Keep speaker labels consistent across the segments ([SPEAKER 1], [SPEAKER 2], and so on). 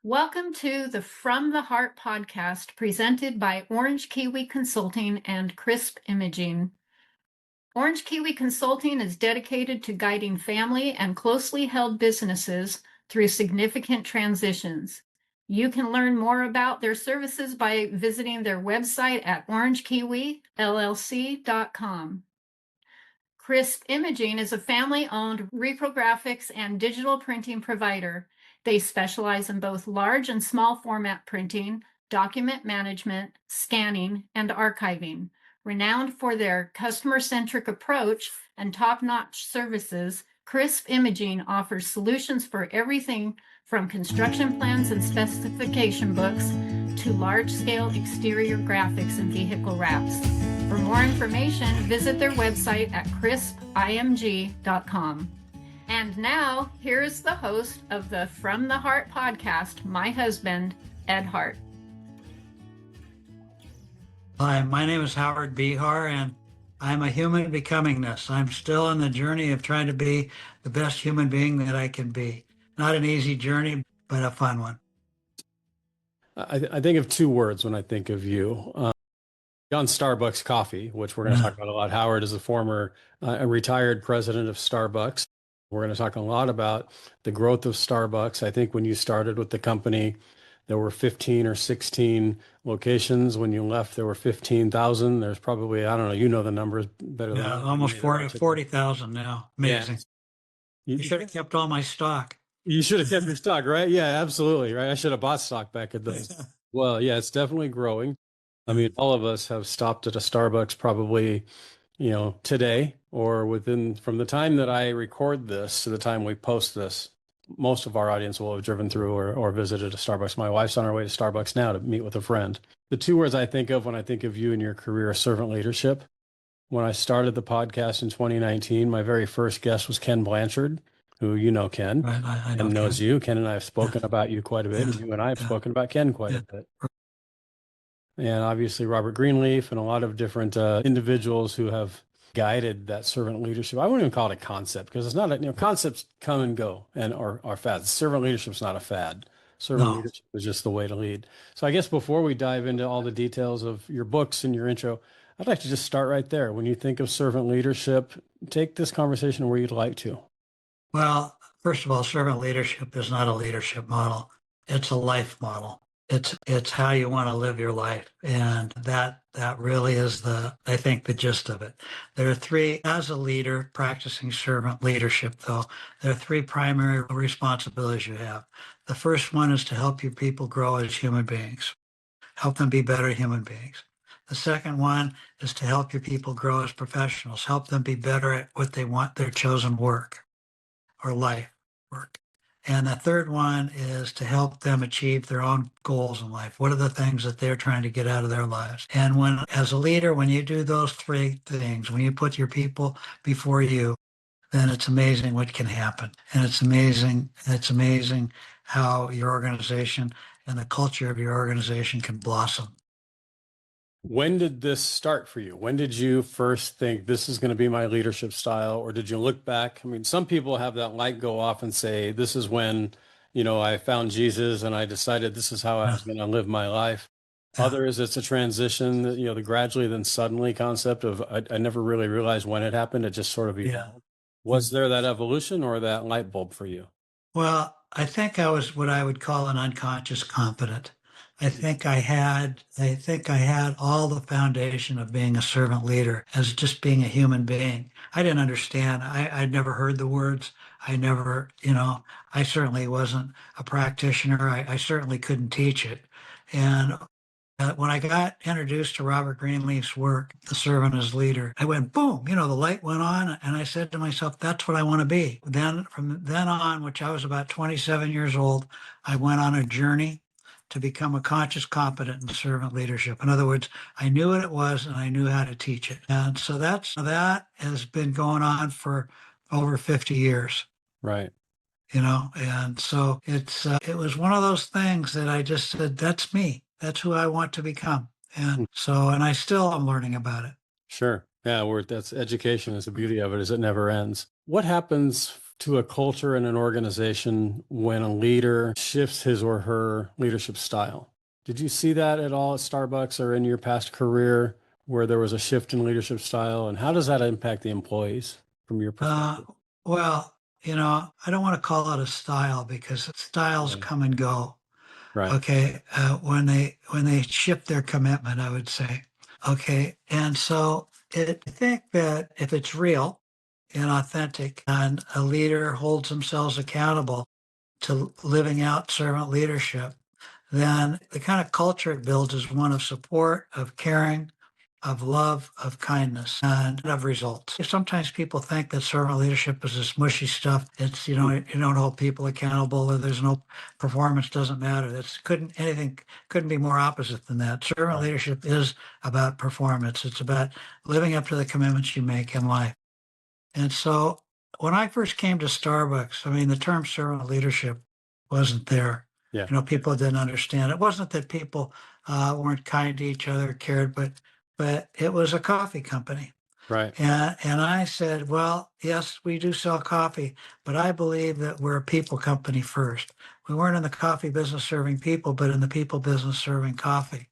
[SPEAKER 1] Welcome to the From the Heart podcast presented by Orange Kiwi Consulting and Crisp Imaging. Orange Kiwi Consulting is dedicated to guiding family and closely held businesses through significant transitions. You can learn more about their services by visiting their website at orangekiwillc.com. Crisp Imaging is a family-owned reprographics and digital printing provider. They specialize in both large and small format printing, document management, scanning, and archiving. Renowned for their customer-centric approach and top-notch services, Crisp Imaging offers solutions for everything from construction plans and specification books to large-scale exterior graphics and vehicle wraps. For more information, visit their website at crispimg.com. And now, here is the host of the From the Heart podcast, my husband, Ed Hart.
[SPEAKER 2] Hi, my name is Howard Behar, and I'm a human becomingness. I'm still on the journey of trying to be the best human being that I can be. Not an easy journey, but a fun one.
[SPEAKER 3] I think of two words when I think of you. On Starbucks coffee, which we're going to talk about a lot. Howard is a former retired president of Starbucks. We're going to talk a lot about the growth of Starbucks. I think when you started with the company, there were 15 or 16 locations. When you left, there were 15,000. There's probably, I don't know, you know the numbers better than I do.
[SPEAKER 2] Almost 40,000 now. Amazing.
[SPEAKER 3] Yeah.
[SPEAKER 2] You should have kept all my stock.
[SPEAKER 3] You should have kept your stock, right? Yeah, absolutely. Right. I should have bought stock back at those. Well, yeah, it's definitely growing. I mean, all of us have stopped at a Starbucks probably, today or from the time that I record this to the time we post this. Most of our audience will have driven through or visited a Starbucks. My wife's on her way to Starbucks now to meet with a friend. The two words I think of when I think of you and your career are servant leadership. When I started the podcast in 2019, my very first guest was Ken Blanchard, who you know Ken.
[SPEAKER 2] Right, I know
[SPEAKER 3] Ken knows
[SPEAKER 2] Ken.
[SPEAKER 3] you. Ken and I have spoken about you quite a bit, and you and I have spoken about Ken quite a bit. And obviously Robert Greenleaf and a lot of different individuals who have guided that servant leadership. I wouldn't even call it a concept because it's not concepts come and go and are fads. Servant leadership is not a fad. Servant leadership is just the way to lead. So I guess before we dive into all the details of your books and your intro, I'd like to just start right there. When you think of servant leadership, take this conversation where you'd like to.
[SPEAKER 2] Well, first of all, servant leadership is not a leadership model. It's a life model. It's how you want to live your life. And that really is I think the gist of it. There are three, as a leader practicing servant leadership though, there are three primary responsibilities you have. The first one is to help your people grow as human beings, help them be better human beings. The second one is to help your people grow as professionals, help them be better at what they want, their chosen work or life work. And the third one is to help them achieve their own goals in life. What are the things that they're trying to get out of their lives? And as a leader, when you do those three things, when you put your people before you, then it's amazing what can happen. And it's amazing how your organization and the culture of your organization can blossom.
[SPEAKER 3] When did this start for you? When did you first think this is going to be my leadership style? Or did you look back? I mean, some people have that light go off and say, this is when, I found Jesus and I decided this is how I was going to live my life. Yeah. Others, it's a transition, the gradually then suddenly concept of, I never really realized when it happened. It just sort of evolved. Yeah. Was there that evolution or that light bulb for you?
[SPEAKER 2] Well, I think I was what I would call an unconscious competent. I think I had all the foundation of being a servant leader as just being a human being. I didn't understand. I'd never heard the words. I certainly wasn't a practitioner. I certainly couldn't teach it. And when I got introduced to Robert Greenleaf's work, The Servant as Leader, I went, boom, the light went on. And I said to myself, that's what I want to be. Then from then on, which I was about 27 years old, I went on a journey to become a conscious, competent in servant leadership. In other words, I knew what it was and I knew how to teach it. And so that has been going on for over 50 years.
[SPEAKER 3] Right.
[SPEAKER 2] And so it was one of those things that I just said, that's me. That's who I want to become. And I still am learning about it.
[SPEAKER 3] Sure. Yeah, that's education is the beauty of it, is it never ends. What happens to a culture and an organization when a leader shifts his or her leadership style. Did you see that at all at Starbucks or in your past career where there was a shift in leadership style? And how does that impact the employees from your
[SPEAKER 2] Uh,
[SPEAKER 3] perspective?
[SPEAKER 2] well, I don't want to call it a style because styles
[SPEAKER 3] Yeah.
[SPEAKER 2] come and go.
[SPEAKER 3] Right.
[SPEAKER 2] Okay, when they shift their commitment, I would say. Okay, and so I think that if it's real and authentic, and a leader holds themselves accountable to living out servant leadership, then the kind of culture it builds is one of support, of caring, of love, of kindness, and of results. Sometimes people think that servant leadership is this mushy stuff. It's, you don't hold people accountable, or there's no performance doesn't matter. That's couldn't be more opposite than that. Servant
[SPEAKER 3] Right.
[SPEAKER 2] leadership is about performance. It's about living up to the commitments you make in life. And so when I first came to Starbucks, I mean, the term servant leadership wasn't there.
[SPEAKER 3] Yeah.
[SPEAKER 2] People didn't understand. It wasn't that people weren't kind to each other, cared, but it was a coffee company.
[SPEAKER 3] Right.
[SPEAKER 2] And I said, well, yes, we do sell coffee, but I believe that we're a people company first. We weren't in the coffee business serving people, but in the people business serving coffee.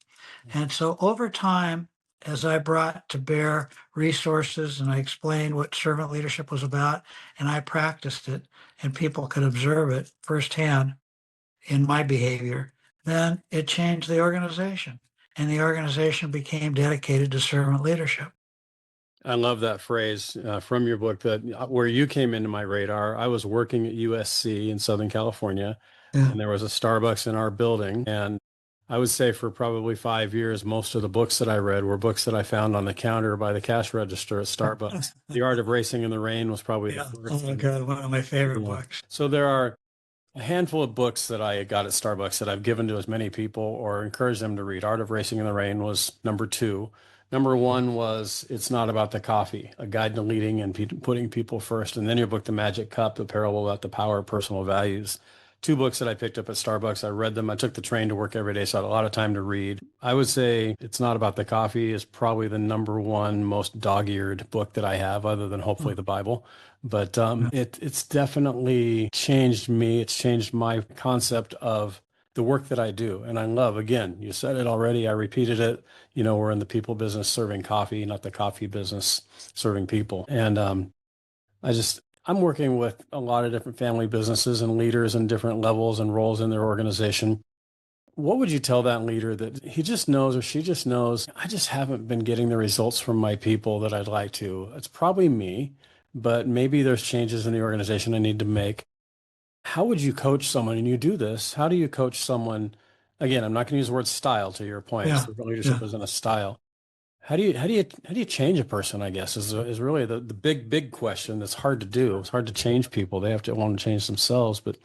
[SPEAKER 2] And so over time, as I brought to bear resources and I explained what servant leadership was about, and I practiced it, and people could observe it firsthand in my behavior, then it changed the organization. And the organization became dedicated to servant leadership.
[SPEAKER 3] I love that phrase from your book that where you came into my radar. I was working at USC in Southern California,
[SPEAKER 2] Yeah.
[SPEAKER 3] and there was a Starbucks in our building. And I would say for probably 5 years, most of the books that I read were books that I found on the counter by the cash register at Starbucks. The Art of Racing in the Rain was probably the
[SPEAKER 2] Yeah. Oh
[SPEAKER 3] first.
[SPEAKER 2] my
[SPEAKER 3] And,
[SPEAKER 2] God, one of my favorite
[SPEAKER 3] yeah.
[SPEAKER 2] books.
[SPEAKER 3] So there are a handful of books that I got at Starbucks that I've given to as many people or encouraged them to read. Art of Racing in the Rain was number two. Number one was It's Not About the Coffee, A Guide to Leading and Putting People First. And then your book, The Magic Cup, The Parable About the Power of Personal Values. Two books that I picked up at Starbucks. I read them. I took the train to work every day, so I had a lot of time to read. I would say It's Not About the Coffee is probably the number one most dog-eared book that I have, other than hopefully the Bible. But it's definitely changed me. It's changed my concept of the work that I do. And I love, again, you said it already. I repeated it. We're in the people business serving coffee, not the coffee business serving people. And I'm working with a lot of different family businesses and leaders in different levels and roles in their organization. What would you tell that leader that he just knows or she just knows, I just haven't been getting the results from my people that I'd like to? It's probably me, but maybe there's changes in the organization I need to make. How would you coach someone? And you do this. How do you coach someone? Again, I'm not going to use the word style to your point.
[SPEAKER 2] Yeah.
[SPEAKER 3] Servant leadership
[SPEAKER 2] Yeah.
[SPEAKER 3] isn't a style. How do you change a person, I guess, is really the big question that's hard to do. It's hard to change people. They have to want to change themselves. But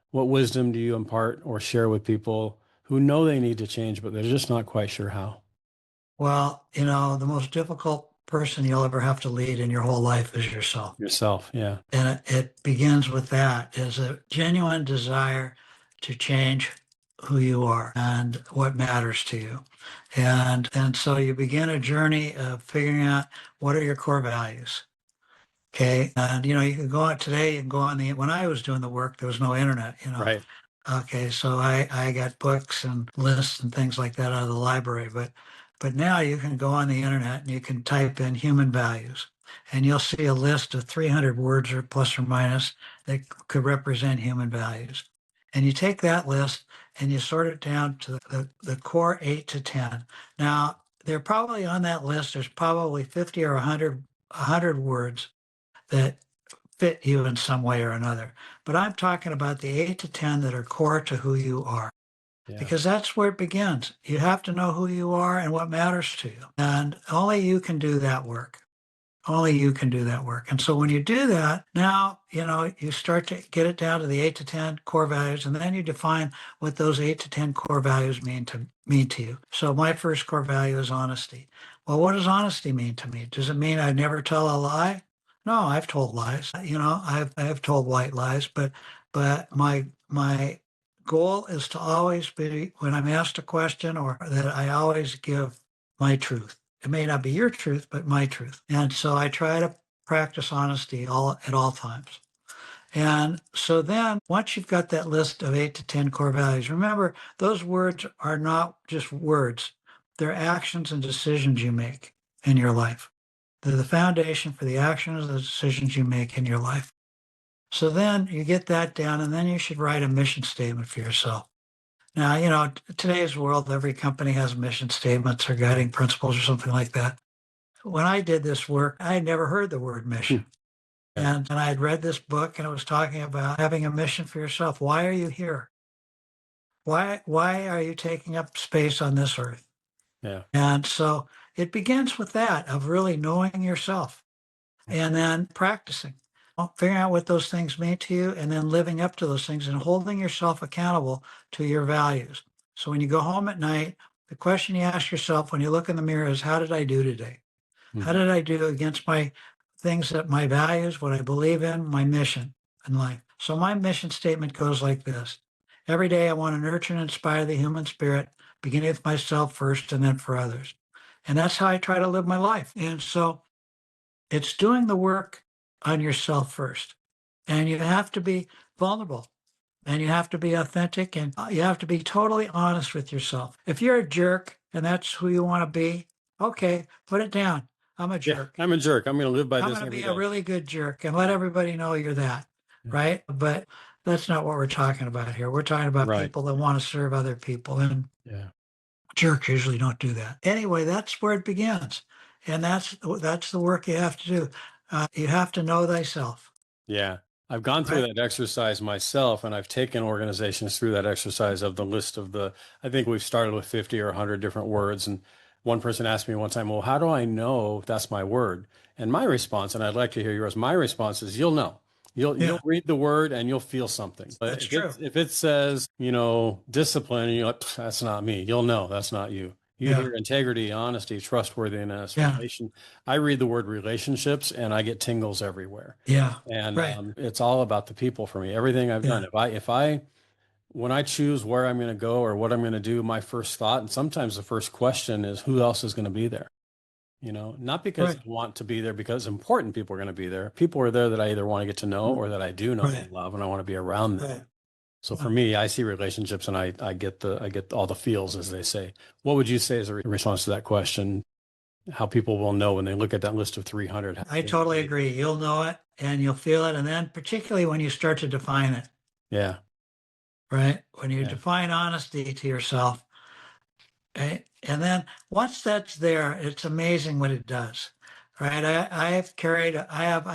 [SPEAKER 3] what wisdom do you impart or share with people who know they need to change, but they're just not quite sure how?
[SPEAKER 2] Well, the most difficult person you'll ever have to lead in your whole life is yourself.
[SPEAKER 3] Yourself, yeah.
[SPEAKER 2] And it begins with that, is a genuine desire to change who you are and what matters to you. And so you begin a journey of figuring out what are your core values. Okay. And you can go out today, you can go on when I was doing the work, there was no internet.
[SPEAKER 3] Right.
[SPEAKER 2] Okay, so I got books and lists and things like that out of the library, but now you can go on the internet and you can type in human values, and you'll see a list of 300 words or plus or minus that could represent human values. And you take that list and you sort it down to the core 8 to 10. Now, they're probably on that list, there's probably 50 or 100 words that fit you in some way or another. But I'm talking about the 8 to 10 that are core to who you are,
[SPEAKER 3] Yeah.
[SPEAKER 2] because that's where it begins. You have to know who you are and what matters to you. And only you can do that work. Only you can do that work. And so when you do that, now, you start to get it down to the 8 to 10 core values, and then you define what those 8 to 10 core values mean to you. So my first core value is honesty. Well, what does honesty mean to me? Does it mean I never tell a lie? No, I've told lies. I've told white lies, but my goal is to always be, when I'm asked a question, or that I always give my truth. It may not be your truth, but my truth. And so I try to practice honesty at all times. And so then once you've got that list of 8 to 10 core values, remember those words are not just words. They're actions and decisions you make in your life. They're the foundation for the actions and the decisions you make in your life. So then you get that down, and then you should write a mission statement for yourself. Now, today's world, every company has mission statements or guiding principles or something like that. When I did this work, I had never heard the word mission. And I had read this book, and it was talking about having a mission for yourself. Why are you here? Why are you taking up space on this earth?
[SPEAKER 3] Yeah.
[SPEAKER 2] And so it begins with that, of really knowing yourself and then practicing, figuring out what those things mean to you, and then living up to those things and holding yourself accountable to your values. So when you go home at night, the question you ask yourself when you look in the mirror is, how did I do today? How did I do against my things, that my values, what I believe in, my mission in life? So my mission statement goes like this. Every day I want to nurture and inspire the human spirit, beginning with myself first and then for others. And that's how I try to live my life. And so it's doing the work on yourself first. And you have to be vulnerable, and you have to be authentic, and you have to be totally honest with yourself. If you're a jerk and that's who you want to be, okay, put it down. I'm a
[SPEAKER 3] Yeah.
[SPEAKER 2] jerk.
[SPEAKER 3] I'm a jerk. I'm going to live by
[SPEAKER 2] I'm
[SPEAKER 3] this
[SPEAKER 2] going to
[SPEAKER 3] every
[SPEAKER 2] be a
[SPEAKER 3] day.
[SPEAKER 2] really good jerk and let everybody know you're that,
[SPEAKER 3] Yeah.
[SPEAKER 2] right? But that's not what we're talking about here. We're talking about
[SPEAKER 3] Right.
[SPEAKER 2] people that want to serve other people, and
[SPEAKER 3] Yeah.
[SPEAKER 2] jerks usually don't do that. Anyway, that's where it begins. And that's the work you have to do. You have to know thyself,
[SPEAKER 3] Yeah. I've gone through
[SPEAKER 2] right?
[SPEAKER 3] that exercise myself, and I've taken organizations through that exercise of the list of I think we've started with 50 or 100 different words. And one person asked me one time, well, how do I know that's my word? And my response, and I'd like to hear yours, my response is, you'll know. You'll
[SPEAKER 2] Yeah,
[SPEAKER 3] read the word and you'll feel something. But
[SPEAKER 2] that's true.
[SPEAKER 3] if it says, discipline, and you're like, that's not me, you'll know that's not you. You
[SPEAKER 2] Yeah,
[SPEAKER 3] hear integrity, honesty, trustworthiness,
[SPEAKER 2] yeah,
[SPEAKER 3] relation. I read the word relationships and I get tingles everywhere.
[SPEAKER 2] yeah,
[SPEAKER 3] And
[SPEAKER 2] right.
[SPEAKER 3] it's all about the people for me. Everything I've
[SPEAKER 2] Yeah,
[SPEAKER 3] done. When I choose where I'm going to go or what I'm going to do, my first thought, and sometimes the first question is, who else is going to be there? Not because
[SPEAKER 2] right,
[SPEAKER 3] I want to be there, because important people are going to be there. People are there that I either want to get to know or that I do know
[SPEAKER 2] right,
[SPEAKER 3] and love, and I want to be around them.
[SPEAKER 2] right.
[SPEAKER 3] So for me, I see relationships and I get all the feels, as they say. What would you say is a response to that question? How people will know when they look at that list of 300?
[SPEAKER 2] I totally agree. You'll know it and you'll feel it. And then particularly when you start to define it,
[SPEAKER 3] Yeah.
[SPEAKER 2] right? When you
[SPEAKER 3] Yeah.
[SPEAKER 2] define honesty to yourself, right? And then once that's there, it's amazing what it does, right? I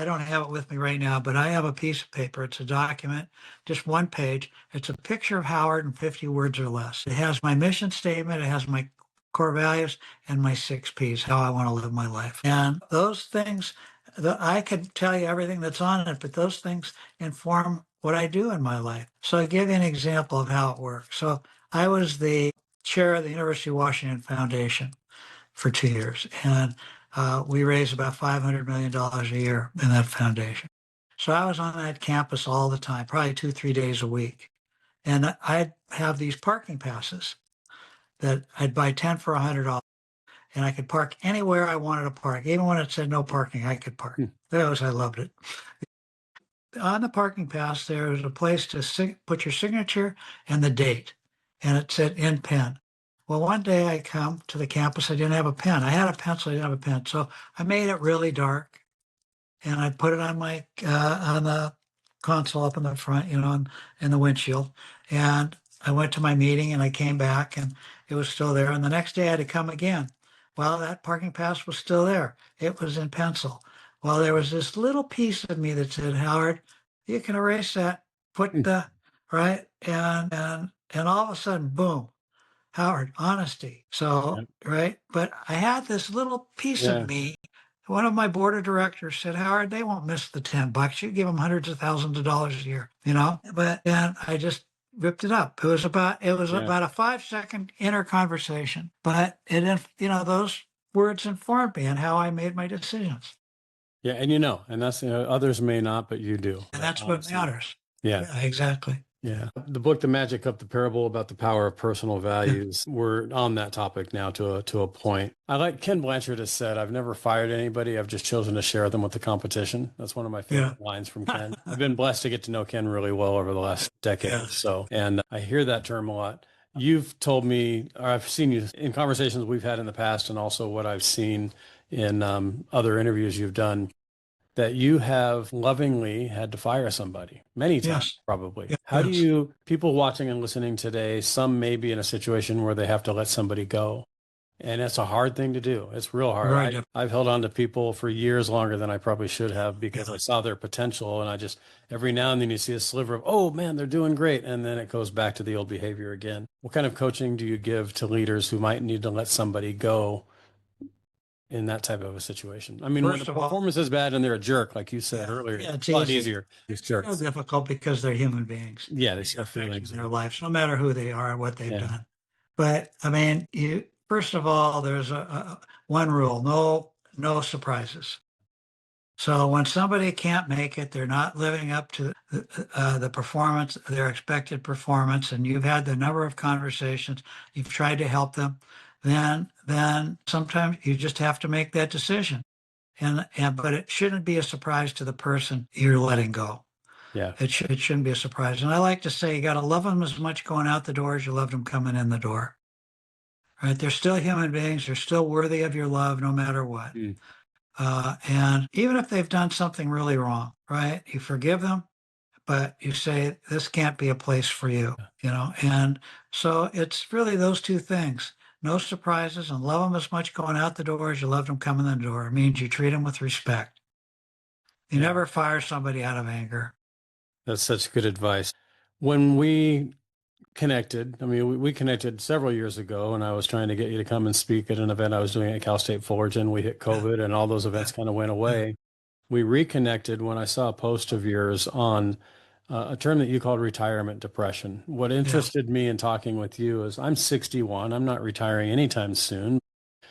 [SPEAKER 2] don't have it with me right now, but I have a piece of paper. It's a document, just one page. It's a picture of Howard in 50 words or less. It has my mission statement. It has my core values and my 6 Ps, how I want to live my life. And those things, I could tell you everything that's on it, but those things inform what I do in my life. So I'll give you an example of how it works. So I was the chair of the University of Washington Foundation for 2 years, and we raised about $500 million a year in that foundation. So I was on that campus all the time, probably 2, 3 days a week. And I'd have these parking passes that I'd buy 10 for $100, and I could park anywhere I wanted to park. Even when it said no parking, I could park.
[SPEAKER 3] Hmm.
[SPEAKER 2] I loved it. On the parking pass, there was a place to put your signature and the date, and it said in pen. Well, one day I come to the campus, I didn't have a pen. I had a pencil, I didn't have a pen. So I made it really dark, and I put it on on the console up in the front, in the windshield. And I went to my meeting and I came back and it was still there. And the next day I had to come again. Well, that parking pass was still there. It was in pencil. Well, there was this little piece of me that said, Howard, you can erase that, put the right, and all of a sudden, boom, Howard, honesty. So,
[SPEAKER 3] Yeah.
[SPEAKER 2] right. But I had this little piece of
[SPEAKER 3] Yeah.
[SPEAKER 2] me. One of my board of directors said, Howard, they won't miss the $10. You give them hundreds of thousands of dollars a year. But then I just ripped it up. It was
[SPEAKER 3] Yeah.
[SPEAKER 2] about a 5-second inner conversation, but those words informed me and how I made my decisions.
[SPEAKER 3] Yeah. And and that's, others may not, but you do.
[SPEAKER 2] And
[SPEAKER 3] That
[SPEAKER 2] that's what
[SPEAKER 3] honesty.
[SPEAKER 2] matters.
[SPEAKER 3] Yeah.
[SPEAKER 2] Yeah, exactly.
[SPEAKER 3] Yeah. The book, The Magic Cup, the parable about the power of personal values. We're on that topic now to a point. I like Ken Blanchard has said, I've never fired anybody. I've just chosen to share them with the competition. That's one of my
[SPEAKER 2] Yeah.
[SPEAKER 3] favorite lines from Ken. I've been blessed to get to know Ken really well over the last decade or so. And I hear that term a lot. You've told me, or I've seen you in conversations we've had in the past, and also what I've seen in other interviews you've done, that you have lovingly had to fire somebody many times,
[SPEAKER 2] Yes.
[SPEAKER 3] probably. How do
[SPEAKER 2] Yes.
[SPEAKER 3] you, people watching and listening today, some may be in a situation where they have to let somebody go. And it's a hard thing to do. It's real hard.
[SPEAKER 2] Right.
[SPEAKER 3] I've held on to people for years longer than I probably should have because I saw their potential. And I just, every now and then you see a sliver of, oh man, they're doing great. And then it goes back to the old behavior again. What kind of coaching do you give to leaders who might need to let somebody go in that type of a situation? I mean, when the
[SPEAKER 2] First of all,
[SPEAKER 3] performance is bad and they're a jerk, like you said earlier,
[SPEAKER 2] it's
[SPEAKER 3] it's a lot
[SPEAKER 2] easy.
[SPEAKER 3] easier. These
[SPEAKER 2] It's
[SPEAKER 3] jerks.
[SPEAKER 2] difficult because they're human beings.
[SPEAKER 3] Yeah, they
[SPEAKER 2] It's
[SPEAKER 3] have
[SPEAKER 2] affecting
[SPEAKER 3] feelings.
[SPEAKER 2] their lives, no matter who they are and what they've
[SPEAKER 3] Yeah.
[SPEAKER 2] done. But I mean, you first of all, there's a one rule: no surprises. So when somebody can't make it, they're not living up to the performance, their expected performance, and you've had the number of conversations, you've tried to help them, then sometimes you just have to make that decision. And but it shouldn't be a surprise to the person you're letting go.
[SPEAKER 3] Yeah.
[SPEAKER 2] It shouldn't be a surprise. And I like to say you got to love them as much going out the door as you loved them coming in the door. Right? They're still human beings. They're still worthy of your love, no matter what.
[SPEAKER 3] Mm.
[SPEAKER 2] And even if they've done something really wrong, right? You forgive them, but you say, this can't be a place for you, you know? And so it's really those two things. No surprises, and love them as much going out the door as you loved them coming in the door. It means you treat them with respect. You
[SPEAKER 3] Yeah.
[SPEAKER 2] never fire somebody out of anger.
[SPEAKER 3] That's such good advice. When we connected, I mean, we connected several years ago, and I was trying to get you to come and speak at an event I was doing at Cal State Fullerton. We hit COVID, and all those events kind of went away. We reconnected when I saw a post of yours on a term that you called retirement depression. What interested me in talking with you is I'm 61. I'm not retiring anytime soon.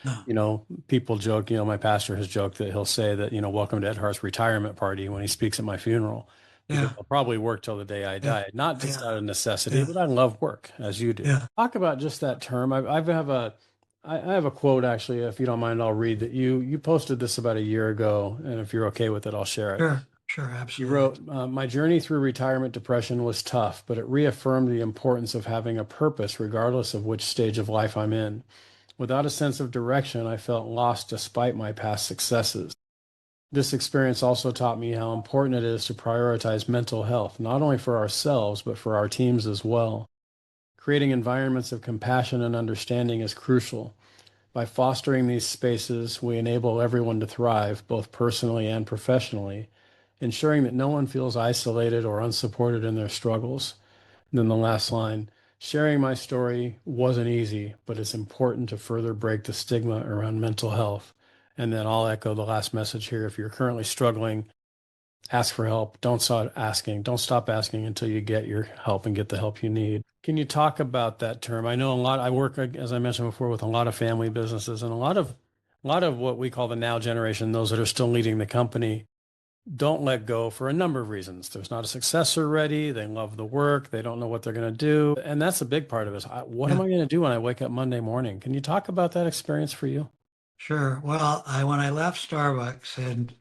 [SPEAKER 2] No.
[SPEAKER 3] You know, people joke, you know, my pastor has joked that he'll say that, you know, welcome to Ed Hart's retirement party when he speaks at my funeral, because I'll probably work till the day I die, not just out of necessity, but I love work as you do. Talk about just that term. I have a quote, actually, if you don't mind, I'll read that you posted this about a year ago. And if you're okay with it, I'll share it.
[SPEAKER 2] Sure,
[SPEAKER 3] You
[SPEAKER 2] absolutely.
[SPEAKER 3] wrote, my journey through retirement depression was tough, but it reaffirmed the importance of having a purpose, regardless of which stage of life I'm in. Without a sense of direction, I felt lost despite my past successes. This experience also taught me how important it is to prioritize mental health, not only for ourselves, but for our teams as well. Creating environments of compassion and understanding is crucial. By fostering these spaces, we enable everyone to thrive, both personally and professionally, ensuring that no one feels isolated or unsupported in their struggles. And then the last line, sharing my story wasn't easy, but it's important to further break the stigma around mental health. And then I'll echo the last message here. If you're currently struggling, ask for help. Don't stop asking. Don't stop asking until you get your help and get the help you need. Can you talk about that term? I know a lot. I work, as I mentioned before, with a lot of family businesses, and a lot of what we call the now generation, those that are still leading the company, don't let go for a number of reasons. There's not a successor ready. They love the work. They don't know what they're going to do. And that's a big part of it. What am I going to do when I wake up Monday morning? Can you talk about that experience for you?
[SPEAKER 2] Sure. Well, when I left Starbucks, and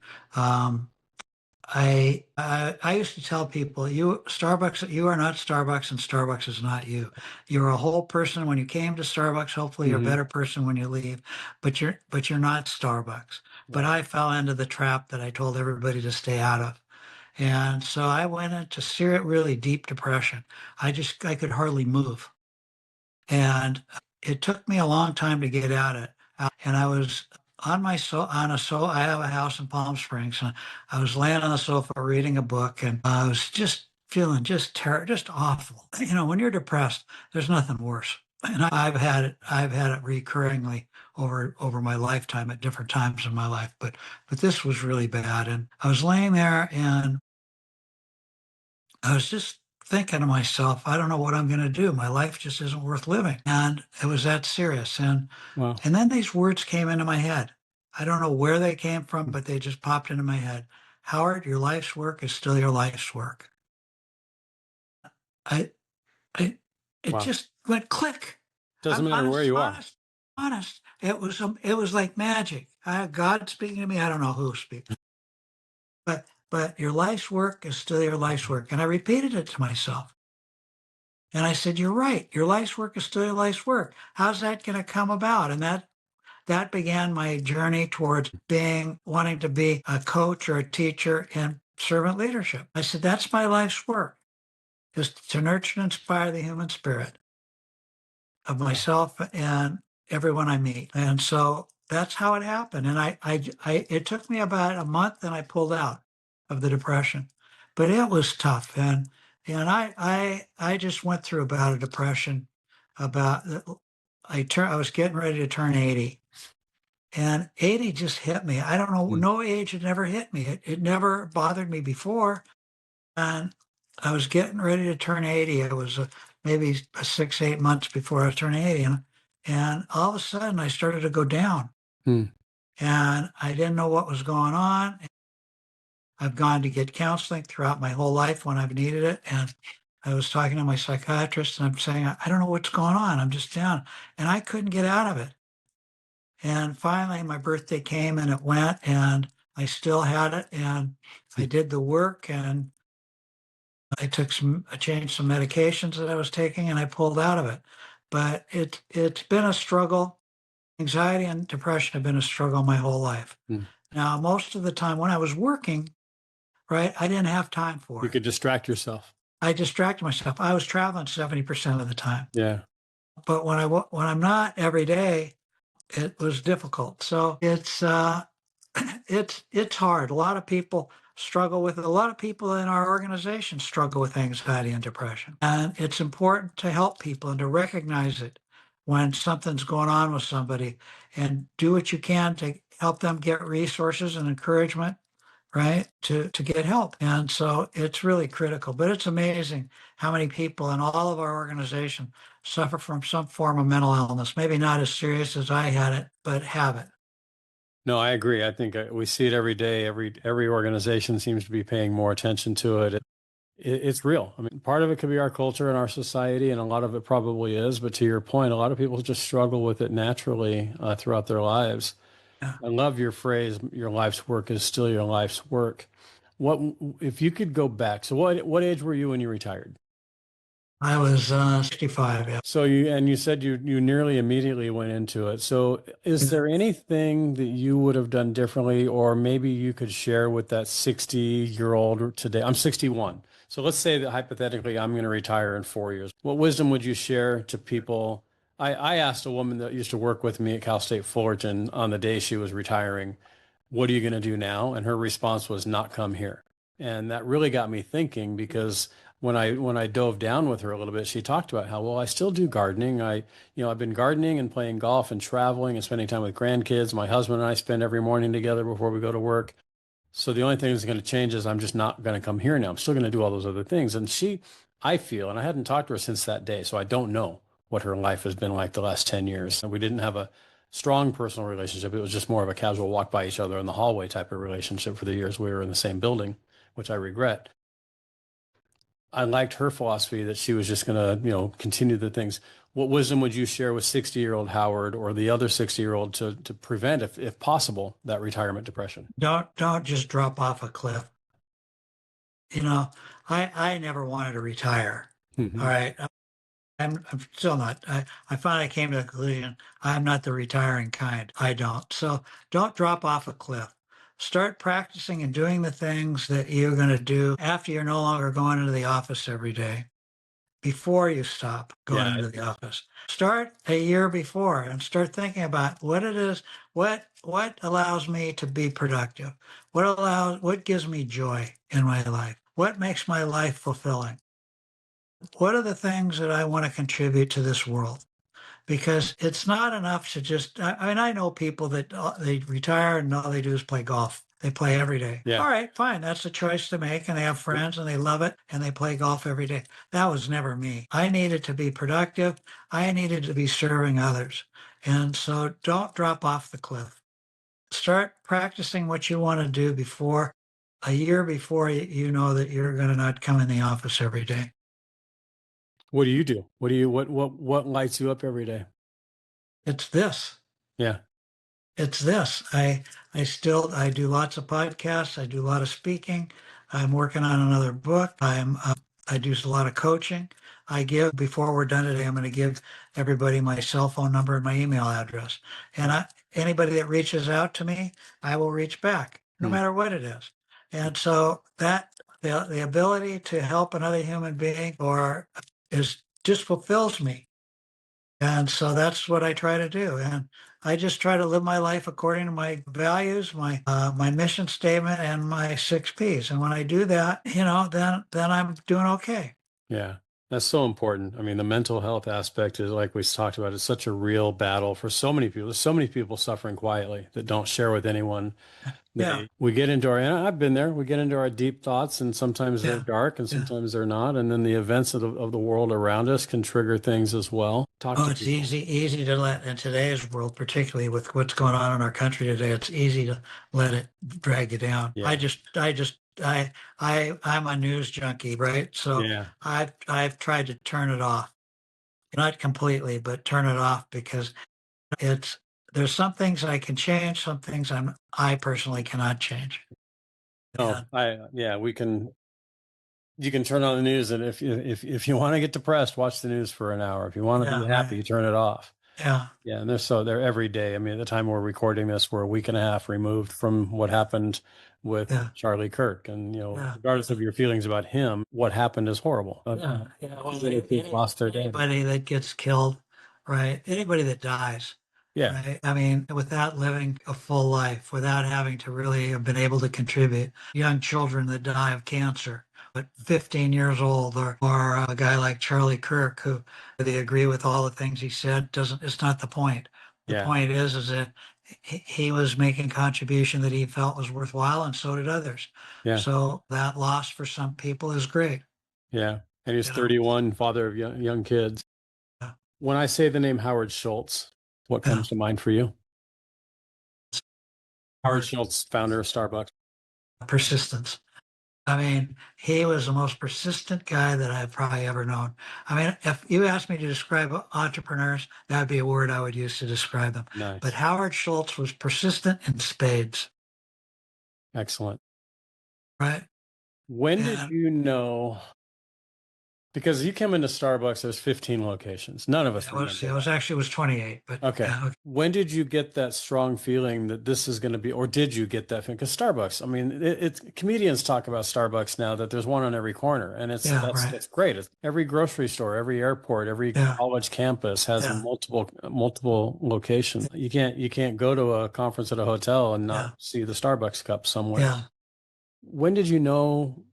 [SPEAKER 2] I used to tell people, you are not Starbucks, and Starbucks is not you. You're a whole person when you came to Starbucks. Hopefully, you're a better person when you leave, but you're not Starbucks. But I fell into the trap that I told everybody to stay out of. And so I went into really deep depression. I could hardly move. And it took me a long time to get out of it. And I was I have a house in Palm Springs, and I was laying on the sofa reading a book, and I was just feeling just awful. You know, when you're depressed, there's nothing worse. And I've had it recurringly over my lifetime at different times in my life, but this was really bad. And I was laying there, and I was just thinking to myself, I don't know what I'm going to do. My life just isn't worth living. And it was that serious.
[SPEAKER 3] Wow.
[SPEAKER 2] And then these words came into my head. I don't know where they came from, but they just popped into my head. Howard, your life's work is still your life's work. I, I, it
[SPEAKER 3] Wow.
[SPEAKER 2] just went click.
[SPEAKER 3] Doesn't
[SPEAKER 2] I'm
[SPEAKER 3] matter where you are.
[SPEAKER 2] honest. It was like magic. God speaking to me. I don't know who speaks, but your life's work is still your life's work. And I repeated it to myself. And I said, you're right. Your life's work is still your life's work. How's that going to come about? And that began my journey towards wanting to be a coach or a teacher in servant leadership. I said, that's my life's work, is to nurture and inspire the human spirit of myself and everyone I meet. And so that's how it happened. And it took me about a month and I pulled out of the depression, but it was tough. And I just went through about a depression about, I was getting ready to turn 80 and 80 just hit me. I don't know,
[SPEAKER 3] Mm.
[SPEAKER 2] no age had never hit me. It never bothered me before. And I was getting ready to turn 80. It was maybe 6, 8 months before I was turning 80. And all of a sudden I started to go down
[SPEAKER 3] Mm.
[SPEAKER 2] and I didn't know what was going on. I've gone to get counseling throughout my whole life when I've needed it. And I was talking to my psychiatrist and I'm saying, I don't know what's going on. I'm just down. And I couldn't get out of it. And finally, my birthday came and it went, and I still had it. And I did the work and I changed some medications that I was taking and I pulled out of it. But it's been a struggle. Anxiety and depression have been a struggle my whole life.
[SPEAKER 3] Mm.
[SPEAKER 2] Now, most of the time when I was working, right, I didn't have time for
[SPEAKER 3] You
[SPEAKER 2] it.
[SPEAKER 3] could distract yourself.
[SPEAKER 2] I distracted myself. I was traveling 70% of the time.
[SPEAKER 3] Yeah.
[SPEAKER 2] But when I'm not every day, it was difficult. So it's hard. A lot of people struggle with it. A lot of people in our organization struggle with anxiety and depression. And it's important to help people and to recognize it when something's going on with somebody and do what you can to help them get resources and encouragement, right? To get help. And so it's really critical. But it's amazing how many people in all of our organization suffer from some form of mental illness. Maybe not as serious as I had it, but have it.
[SPEAKER 3] No, I agree. I think we see it every day. Every organization seems to be paying more attention to it. It's real. I mean, part of it could be our culture and our society, and a lot of it probably is. But to your point, a lot of people just struggle with it naturally throughout their lives.
[SPEAKER 2] Yeah.
[SPEAKER 3] I love your phrase, "Your life's work is still your life's work." What if you could go back? So, what age were you when you retired?
[SPEAKER 2] I was 65. Yeah.
[SPEAKER 3] So you said you nearly immediately went into it. So is there anything that you would have done differently, or maybe you could share with that 60-year-old today? I'm 61. So let's say that hypothetically I'm going to retire in 4 years. What wisdom would you share to people? I asked a woman that used to work with me at Cal State Fullerton on the day she was retiring, what are you going to do now? And her response was not come here. And that really got me thinking because when I dove down with her a little bit, she talked about how, well, I still do gardening. I've been gardening and playing golf and traveling and spending time with grandkids. My husband and I spend every morning together before we go to work. So the only thing that's going to change is I'm just not going to come here now. I'm still going to do all those other things. And I feel, and I hadn't talked to her since that day, so I don't know what her life has been like the last 10 years. And we didn't have a strong personal relationship. It was just more of a casual walk by each other in the hallway type of relationship for the years we were in the same building, which I regret. I liked her philosophy that she was just going to, continue the things. What wisdom would you share with 60-year-old Howard or the other 60-year-old to prevent, if possible, that retirement depression?
[SPEAKER 2] Don't just drop off a cliff. You know, I never wanted to retire. All
[SPEAKER 3] Mhm.
[SPEAKER 2] right. I'm still not. I finally came to the conclusion I'm not the retiring kind. I don't. So don't drop off a cliff. Start practicing and doing the things that you're going to do after you're no longer going into the office every day. Before you stop going
[SPEAKER 3] Yeah.
[SPEAKER 2] into the office, start a year before and start thinking about what it is, what allows me to be productive, what gives me joy in my life, what makes my life fulfilling, what are the things that I want to contribute to this world, because it's not enough to just, I mean, I know people that they retire and all they do is play golf. They play every day.
[SPEAKER 3] Yeah.
[SPEAKER 2] All right, fine. That's a choice to make. And they have friends and they love it and they play golf every day. That was never me. I needed to be productive. I needed to be serving others. And so don't drop off the cliff. Start practicing what you want to do before a year before you know that you're going to not come in the office every day.
[SPEAKER 3] What do you do? What lights you up every day?
[SPEAKER 2] It's this.
[SPEAKER 3] Yeah.
[SPEAKER 2] It's this. I do lots of podcasts. I do a lot of speaking. I'm working on another book. I do a lot of coaching. I give before we're done today. I'm going to give everybody my cell phone number and my email address. And anybody that reaches out to me, I will reach back, no
[SPEAKER 3] Hmm.
[SPEAKER 2] matter what it is. And so that the ability to help another human being or is just fulfills me. And so that's what I try to do. And I just try to live my life according to my values, my mission statement, and my 6 Ps. And when I do that, then I'm doing okay.
[SPEAKER 3] Yeah. That's so important. I mean, the mental health aspect is like we talked about, it's such a real battle for so many people. There's so many people suffering quietly that don't share with anyone.
[SPEAKER 2] Yeah,
[SPEAKER 3] We get into our, and I've been there, we get into our deep thoughts, and sometimes they're
[SPEAKER 2] yeah,
[SPEAKER 3] dark and
[SPEAKER 2] yeah.
[SPEAKER 3] sometimes they're not. And then the events of the world around us can trigger things as well. Talk
[SPEAKER 2] Oh,
[SPEAKER 3] to
[SPEAKER 2] it's
[SPEAKER 3] people.
[SPEAKER 2] easy to let in today's world, particularly with what's going on in our country today. It's easy to let it drag you down.
[SPEAKER 3] Yeah.
[SPEAKER 2] I'm a news junkie, right? So
[SPEAKER 3] Yeah.
[SPEAKER 2] I've tried to turn it off, not completely, but turn it off because it's there's some things I can change, some things I personally cannot change.
[SPEAKER 3] Oh,
[SPEAKER 2] And
[SPEAKER 3] yeah, you can turn on the news, and if you want to get depressed, watch the news for an hour. If you want to be
[SPEAKER 2] yeah,
[SPEAKER 3] happy,
[SPEAKER 2] right.
[SPEAKER 3] you turn it off.
[SPEAKER 2] Yeah,
[SPEAKER 3] Yeah, and they're every day. I mean, at the time we're recording this, we're a week and a half removed from what happened with
[SPEAKER 2] yeah,
[SPEAKER 3] Charlie Kirk. And
[SPEAKER 2] yeah.
[SPEAKER 3] regardless of your feelings about him, what happened is horrible.
[SPEAKER 2] Yeah, yeah. Well,
[SPEAKER 3] Many kids lost their dad.
[SPEAKER 2] anybody that gets killed, right? Anybody that dies,
[SPEAKER 3] Yeah,
[SPEAKER 2] right? I mean, without living a full life, without having to really have been able to contribute, young children that die of cancer, but 15 years old, or a guy like Charlie Kirk, who they agree with all the things he said, doesn't. It's not the point. The
[SPEAKER 3] yeah,
[SPEAKER 2] point is that he was making contribution that he felt was worthwhile, and so did others.
[SPEAKER 3] yeah,
[SPEAKER 2] So that loss for some people is great,
[SPEAKER 3] yeah. And he's
[SPEAKER 2] you know.
[SPEAKER 3] 31, father of young kids.
[SPEAKER 2] Yeah.
[SPEAKER 3] When I say the name Howard Schultz, what
[SPEAKER 2] Yeah.
[SPEAKER 3] comes to mind for you? Howard
[SPEAKER 2] Or
[SPEAKER 3] Schultz, founder of Starbucks.
[SPEAKER 2] persistence. I mean, he was the most persistent guy that I've probably ever known. I mean, if you asked me to describe entrepreneurs, that would be a word I would use to describe them. But
[SPEAKER 3] Nice.
[SPEAKER 2] Howard Schultz was persistent in spades,
[SPEAKER 3] Excellent.
[SPEAKER 2] right?
[SPEAKER 3] When did
[SPEAKER 2] And
[SPEAKER 3] you know? Because you came into Starbucks, there's 15 locations. None of us remember
[SPEAKER 2] it was
[SPEAKER 3] that.
[SPEAKER 2] actually it was 28, but
[SPEAKER 3] Okay.
[SPEAKER 2] yeah, okay.
[SPEAKER 3] When did you get that strong feeling that this is going to be, or did you get that feeling? Because Starbucks, I mean, it's comedians talk about Starbucks now that there's one on every corner, and
[SPEAKER 2] Yeah, right.
[SPEAKER 3] that's great. It's every grocery store, every airport, every
[SPEAKER 2] Yeah,
[SPEAKER 3] college campus has
[SPEAKER 2] yeah,
[SPEAKER 3] multiple locations. You can't go to a conference at a hotel and
[SPEAKER 2] yeah,
[SPEAKER 3] not see the Starbucks cup somewhere.
[SPEAKER 2] yeah.
[SPEAKER 3] When did you know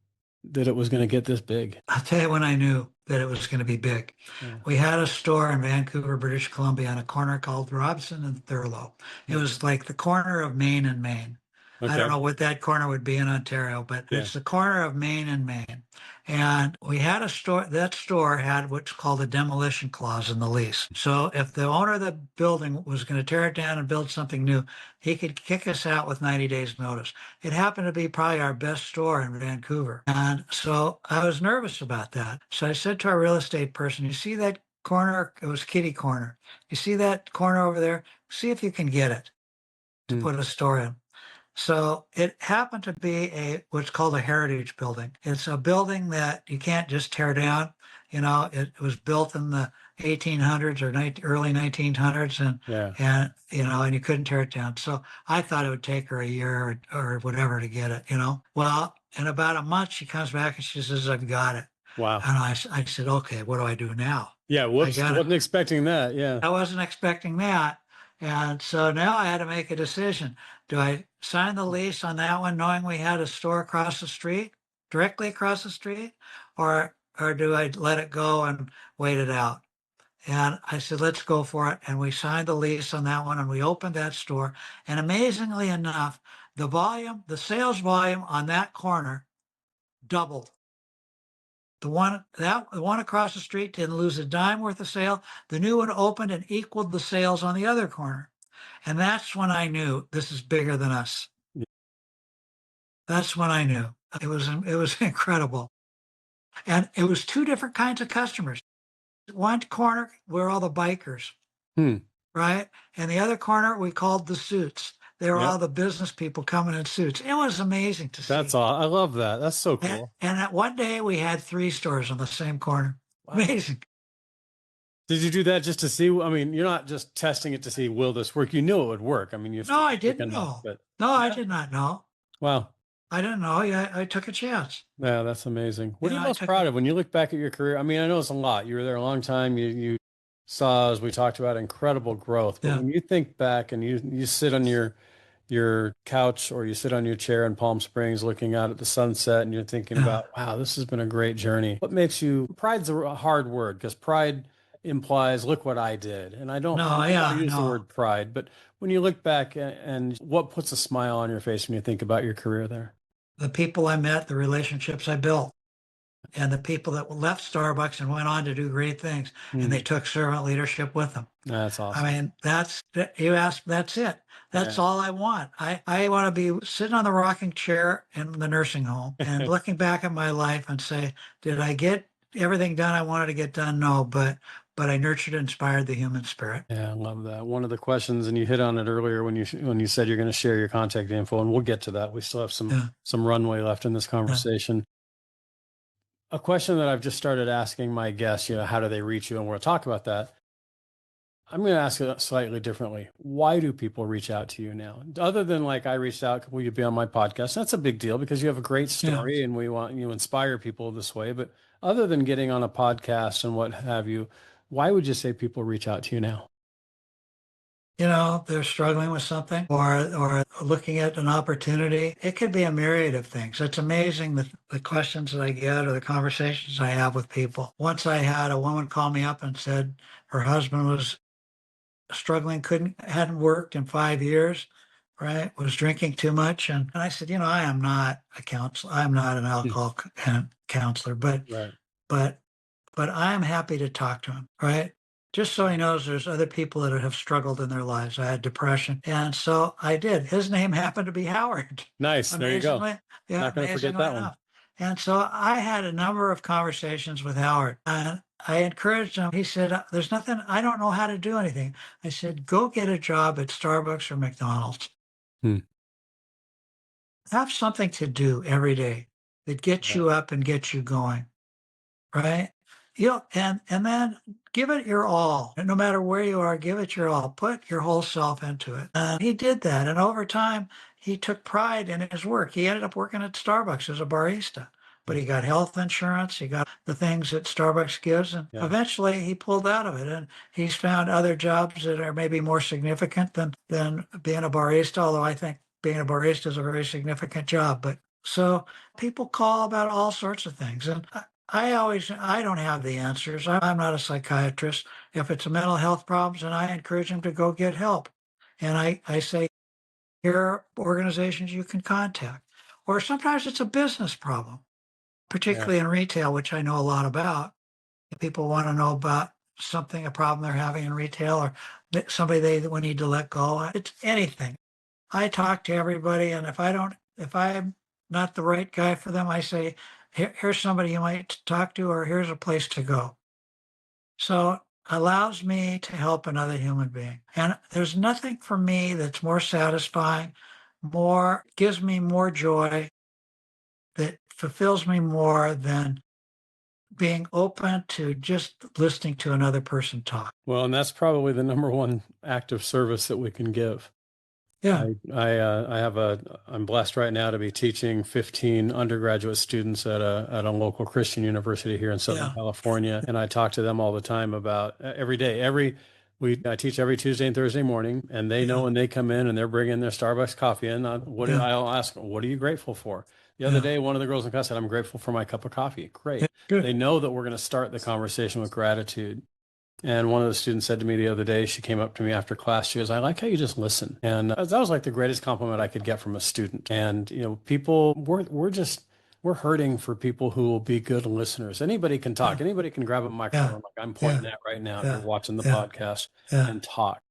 [SPEAKER 3] that it was going to get this big?
[SPEAKER 2] I'll tell you when I knew that it was going to be big.
[SPEAKER 3] Yeah.
[SPEAKER 2] We had a store in Vancouver, British Columbia, on a corner called Robson and Thurlow. It was like the corner of Main and Main. I don't
[SPEAKER 3] Okay.
[SPEAKER 2] know what that corner would be in Ontario, but
[SPEAKER 3] Yeah.
[SPEAKER 2] it's the corner of Main and Main. And we had a store, that store had what's called a demolition clause in the lease. So if the owner of the building was going to tear it down and build something new, he could kick us out with 90 days notice. It happened to be probably our best store in Vancouver. And so I was nervous about that. So I said to our real estate person, you see that corner? It was kitty corner. You see that corner over there? See if you can get it to
[SPEAKER 3] Hmm.
[SPEAKER 2] put a store in. So it happened to be what's called a heritage building. It's a building that you can't just tear down. It was built in the 1800s or early 1900s,
[SPEAKER 3] Yeah.
[SPEAKER 2] and you couldn't tear it down. So I thought it would take her a year or whatever to get it. Well, in about a month, she comes back and she says, "I've got it."
[SPEAKER 3] Wow.
[SPEAKER 2] And I said, "Okay, what do I do now?"
[SPEAKER 3] Yeah.
[SPEAKER 2] I
[SPEAKER 3] Whoops.
[SPEAKER 2] got it.
[SPEAKER 3] Wasn't expecting that. Yeah.
[SPEAKER 2] I wasn't expecting that. And so now I had to make a decision. Do I sign the lease on that one, knowing we had a store across the street, directly across the street, or do I let it go and wait it out? And I said, let's go for it. And we signed the lease on that one and we opened that store. And amazingly enough, the sales volume on that corner doubled. The one across the street didn't lose a dime worth of sale. The new one opened and equaled the sales on the other corner. And that's when I knew this is bigger than us. That's when I knew. It was incredible. And it was two different kinds of customers. One corner were all the bikers,
[SPEAKER 3] Hmm.
[SPEAKER 2] right? And the other corner we called the suits. They were
[SPEAKER 3] Yep.
[SPEAKER 2] all the business people coming in suits. It was amazing to
[SPEAKER 3] That's
[SPEAKER 2] see.
[SPEAKER 3] all. I love that. That's so
[SPEAKER 2] And,
[SPEAKER 3] cool.
[SPEAKER 2] and at one day we had 3 stores on the same corner.
[SPEAKER 3] Wow.
[SPEAKER 2] Amazing.
[SPEAKER 3] Did you do that just to see? I mean, you're not just testing it to see, will this work? You knew it would work. I mean, you've
[SPEAKER 2] No, I
[SPEAKER 3] thick
[SPEAKER 2] didn't
[SPEAKER 3] enough,
[SPEAKER 2] know.
[SPEAKER 3] but
[SPEAKER 2] No, I
[SPEAKER 3] yeah.
[SPEAKER 2] did not know.
[SPEAKER 3] Wow.
[SPEAKER 2] I didn't know. Yeah, I took a chance.
[SPEAKER 3] Yeah, that's amazing. What
[SPEAKER 2] You
[SPEAKER 3] are you
[SPEAKER 2] know, I
[SPEAKER 3] most
[SPEAKER 2] took
[SPEAKER 3] proud
[SPEAKER 2] it.
[SPEAKER 3] of when you look back at your career? I mean, I know it's a lot. You were there a long time. You saw, as we talked about, incredible growth. But
[SPEAKER 2] Yeah.
[SPEAKER 3] when you think back and you sit on your couch or you sit on your chair in Palm Springs looking out at the sunset and you're thinking
[SPEAKER 2] Yeah.
[SPEAKER 3] about, wow, this has been a great journey. What makes you, pride's a hard word because pride implies, look what I did. And I don't
[SPEAKER 2] No,
[SPEAKER 3] want to
[SPEAKER 2] yeah,
[SPEAKER 3] use the
[SPEAKER 2] no.
[SPEAKER 3] word pride, but when you look back and what puts a smile on your face when you think about your career there?
[SPEAKER 2] The people I met, the relationships I built, and the people that left Starbucks and went on to do great things, and
[SPEAKER 3] Hmm.
[SPEAKER 2] they took servant leadership with them.
[SPEAKER 3] That's
[SPEAKER 2] I
[SPEAKER 3] awesome.
[SPEAKER 2] mean, you asked, that's it. That's
[SPEAKER 3] Yeah.
[SPEAKER 2] all I want. I want to be sitting on the rocking chair in the nursing home and looking back at my life and say, did I get everything done I wanted to get done? No, but I nurtured and inspired the human spirit.
[SPEAKER 3] Yeah, I love that. One of the questions, and you hit on it earlier when you said you're going to share your contact info, and we'll get to that. We still have
[SPEAKER 2] Yeah,
[SPEAKER 3] some runway left in this
[SPEAKER 2] yeah.
[SPEAKER 3] conversation. A question that I've just started asking my guests, how do they reach you? And we'll talk about that. I'm going to ask it slightly differently. Why do people reach out to you now? Other than like I reached out, will you be on my podcast? That's a big deal because you have a great
[SPEAKER 2] Yeah.
[SPEAKER 3] story and we want you to inspire people this way. But other than getting on a podcast and what have you, why would you say people reach out to you now?
[SPEAKER 2] They're struggling with something or looking at an opportunity. It could be a myriad of things. It's amazing the questions that I get or the conversations I have with people. Once I had a woman call me up and said her husband was struggling, hadn't worked in 5 years, right? Was drinking too much. And I said, I am not a counselor. I'm not an
[SPEAKER 3] Hmm.
[SPEAKER 2] alcohol counselor,
[SPEAKER 3] Right.
[SPEAKER 2] but but I'm happy to talk to him, right? Just so he knows there's other people that have struggled in their lives. I had depression. And so I did. His name happened to be Howard,
[SPEAKER 3] Nice. There you go.
[SPEAKER 2] amazingly. Yeah,
[SPEAKER 3] Not going to forget
[SPEAKER 2] amazingly
[SPEAKER 3] that one.
[SPEAKER 2] enough. And so I had a number of conversations with Howard and I encouraged him. He said, there's nothing, I don't know how to do anything. I said, go get a job at Starbucks or McDonald's.
[SPEAKER 3] Hmm.
[SPEAKER 2] Have something to do every day that gets
[SPEAKER 3] Yeah.
[SPEAKER 2] you up and gets you going. Right? And then give it your all. And no matter where you are, give it your all. Put your whole self into it. And he did that. And over time, he took pride in his work. He ended up working at Starbucks as a barista. But he got health insurance. He got the things that Starbucks gives. And
[SPEAKER 3] Yeah.
[SPEAKER 2] eventually he pulled out of it. And he's found other jobs that are maybe more significant than being a barista, although I think being a barista is a very significant job. But so people call about all sorts of things. And I don't have the answers. I'm not a psychiatrist. If it's a mental health problems, and I encourage them to go get help. And I say, here are organizations you can contact. Or sometimes it's a business problem,
[SPEAKER 3] Yeah.
[SPEAKER 2] particularly in retail, which I know a lot about. If people want to know about something, a problem they're having in retail or somebody they need to let go. It's anything. I talk to everybody, and if I'm not the right guy for them, I say, here's somebody you might talk to, or here's a place to go. So allows me to help another human being. And there's nothing for me that's more satisfying, gives me more joy, that fulfills me more than being open to just listening to another person talk.
[SPEAKER 3] Well, and that's probably the number one act of service that we can give.
[SPEAKER 2] Yeah,
[SPEAKER 3] I'm blessed right now to be teaching 15 undergraduate students at a local Christian university here in Southern
[SPEAKER 2] yeah,
[SPEAKER 3] California, and I talk to them all the time about every day. I teach every Tuesday and Thursday morning, and they know
[SPEAKER 2] yeah,
[SPEAKER 3] when they come in and they're bringing their Starbucks coffee in.
[SPEAKER 2] yeah,
[SPEAKER 3] I'll ask them, what are you grateful for? The other
[SPEAKER 2] yeah.
[SPEAKER 3] day, one of the girls in class said, I'm grateful for my cup of coffee.
[SPEAKER 2] Yeah,
[SPEAKER 3] Great.
[SPEAKER 2] good.
[SPEAKER 3] They know that we're going to start the conversation with gratitude. And one of the students said to me the other day, she came up to me after class. She goes, I like how you just listen. And that was like the greatest compliment I could get from a student. And, we're hurting for people who will be good listeners. Anybody can talk.
[SPEAKER 2] Yeah,
[SPEAKER 3] Anybody can grab a
[SPEAKER 2] yeah,
[SPEAKER 3] microphone like I'm
[SPEAKER 2] yeah,
[SPEAKER 3] pointing at right now if you're
[SPEAKER 2] yeah,
[SPEAKER 3] watching the
[SPEAKER 2] yeah,
[SPEAKER 3] podcast
[SPEAKER 2] yeah,
[SPEAKER 3] and talk.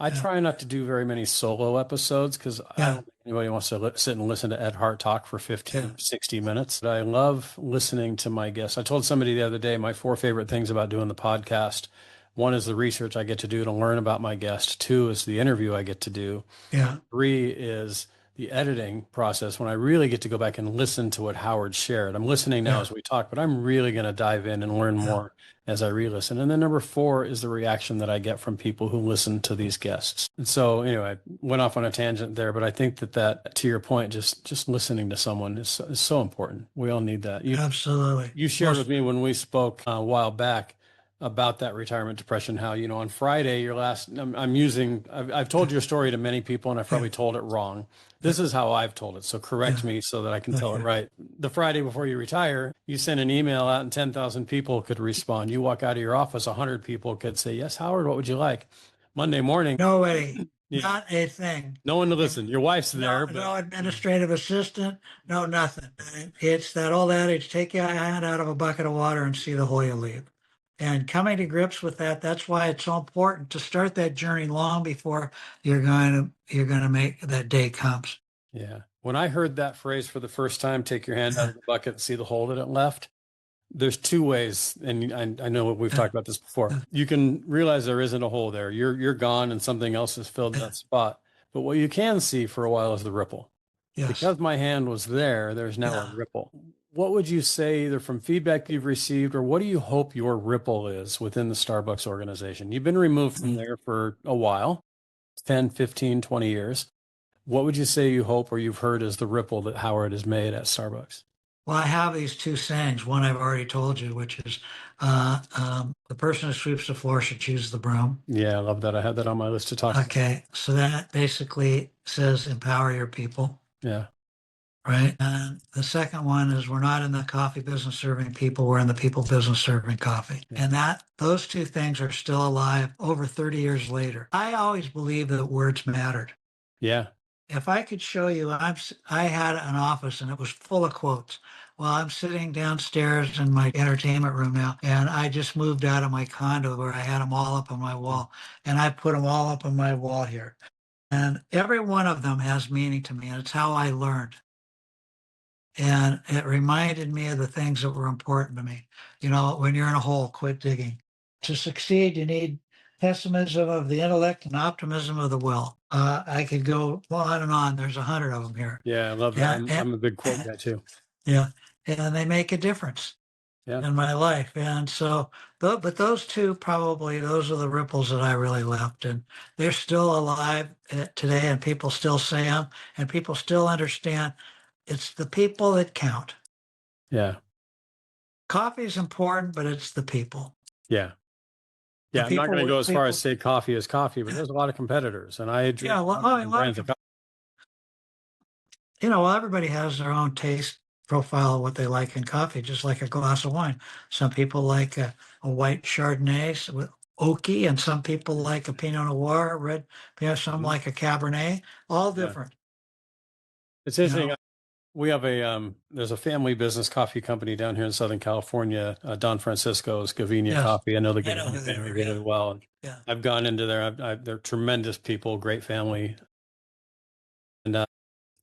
[SPEAKER 3] I try not to do very many solo episodes because I don't think anybody wants to sit and listen to Ed Hart talk for 15 or 60 minutes. But I love listening to my guests. I told somebody the other day my 4 favorite things about doing the podcast. One is the research I get to do to learn about my guest. 2 is the interview I get to do.
[SPEAKER 2] Yeah.
[SPEAKER 3] 3 is the editing process when I really get to go back and listen to what Howard shared. I'm listening now as we talk, but I'm really going to dive in and learn more as I re-listen. And then number 4 is the reaction that I get from people who listen to these guests. And so anyway, I went off on a tangent there, but I think that to your point, just listening to someone is so important. We all need that.
[SPEAKER 2] Absolutely.
[SPEAKER 3] You shared with me when we spoke a while back about that retirement depression, how, on Friday, I've told your story to many people and I've probably told it wrong. This is how I've told it. So correct me so that I can tell it right. The Friday before you retire, you send an email out and 10,000 people could respond. You walk out of your office, 100 people could say, yes, Howard, what would you like? Monday morning.
[SPEAKER 2] Nobody, not a thing.
[SPEAKER 3] No one to listen. Your wife's there.
[SPEAKER 2] No administrative assistant, no nothing. It's that old adage, take your hand out of a bucket of water and see the hole you leave. And coming to grips with that, that's why it's so important to start that journey long before you're going to make that day comes.
[SPEAKER 3] Yeah. When I heard that phrase for the first time, take your hand out of the bucket and see the hole that it left, there's 2 ways, and I know we've talked about this before. You can realize there isn't a hole there. You're gone and something else has filled that spot. But what you can see for a while is the ripple.
[SPEAKER 2] Yes.
[SPEAKER 3] Because my hand was there, there's now a ripple. What would you say, either from feedback you've received, or what do you hope your ripple is within the Starbucks organization? You've been removed from there for a while, 10, 15, 20 years. What would you say you hope or you've heard is the ripple that Howard has made at Starbucks?
[SPEAKER 2] Well, I have these 2 sayings. One I've already told you, which is the person who sweeps the floor should choose the broom.
[SPEAKER 3] Yeah, I love that. I had that on my list to talk.
[SPEAKER 2] Okay, so that basically says empower your people.
[SPEAKER 3] Yeah.
[SPEAKER 2] Right. And the second one is we're not in the coffee business serving people, we're in the people business serving coffee.
[SPEAKER 3] Yeah.
[SPEAKER 2] And those 2 things are still alive over 30 years later. I always believed that words mattered.
[SPEAKER 3] Yeah.
[SPEAKER 2] If I could show you, I had an office and it was full of quotes. Well, I'm sitting downstairs in my entertainment room now, and I just moved out of my condo where I had them all up on my wall, and I put them all up on my wall here. And every one of them has meaning to me, and it's how I learned. And it reminded me of the things that were important to me. When you're in a hole, quit digging. To succeed, you need pessimism of the intellect and optimism of the will. I could go on and on. There's 100 of them here.
[SPEAKER 3] Yeah, I love that. I'm a big quote guy too.
[SPEAKER 2] Yeah. And they make a difference in my life. And so, but those 2, probably, those are the ripples that I really left. And they're still alive today, and people still say them, and people still understand it's the people that count.
[SPEAKER 3] Yeah.
[SPEAKER 2] Coffee is important, but it's the people.
[SPEAKER 3] Yeah. Yeah, I'm not going to go as far as say coffee is coffee, but there's a lot of competitors, and I drink brands of coffee.
[SPEAKER 2] Everybody has their own taste profile of what they like in coffee, just like a glass of wine. Some people like a white Chardonnay with oaky, and some people like a Pinot Noir, red. Some like a Cabernet. All different.
[SPEAKER 3] It's interesting. We have there's a family business coffee company down here in Southern California, Don Francisco's Gavinia Coffee. I know the family really well. And I've gone into there. They're tremendous people, great family. And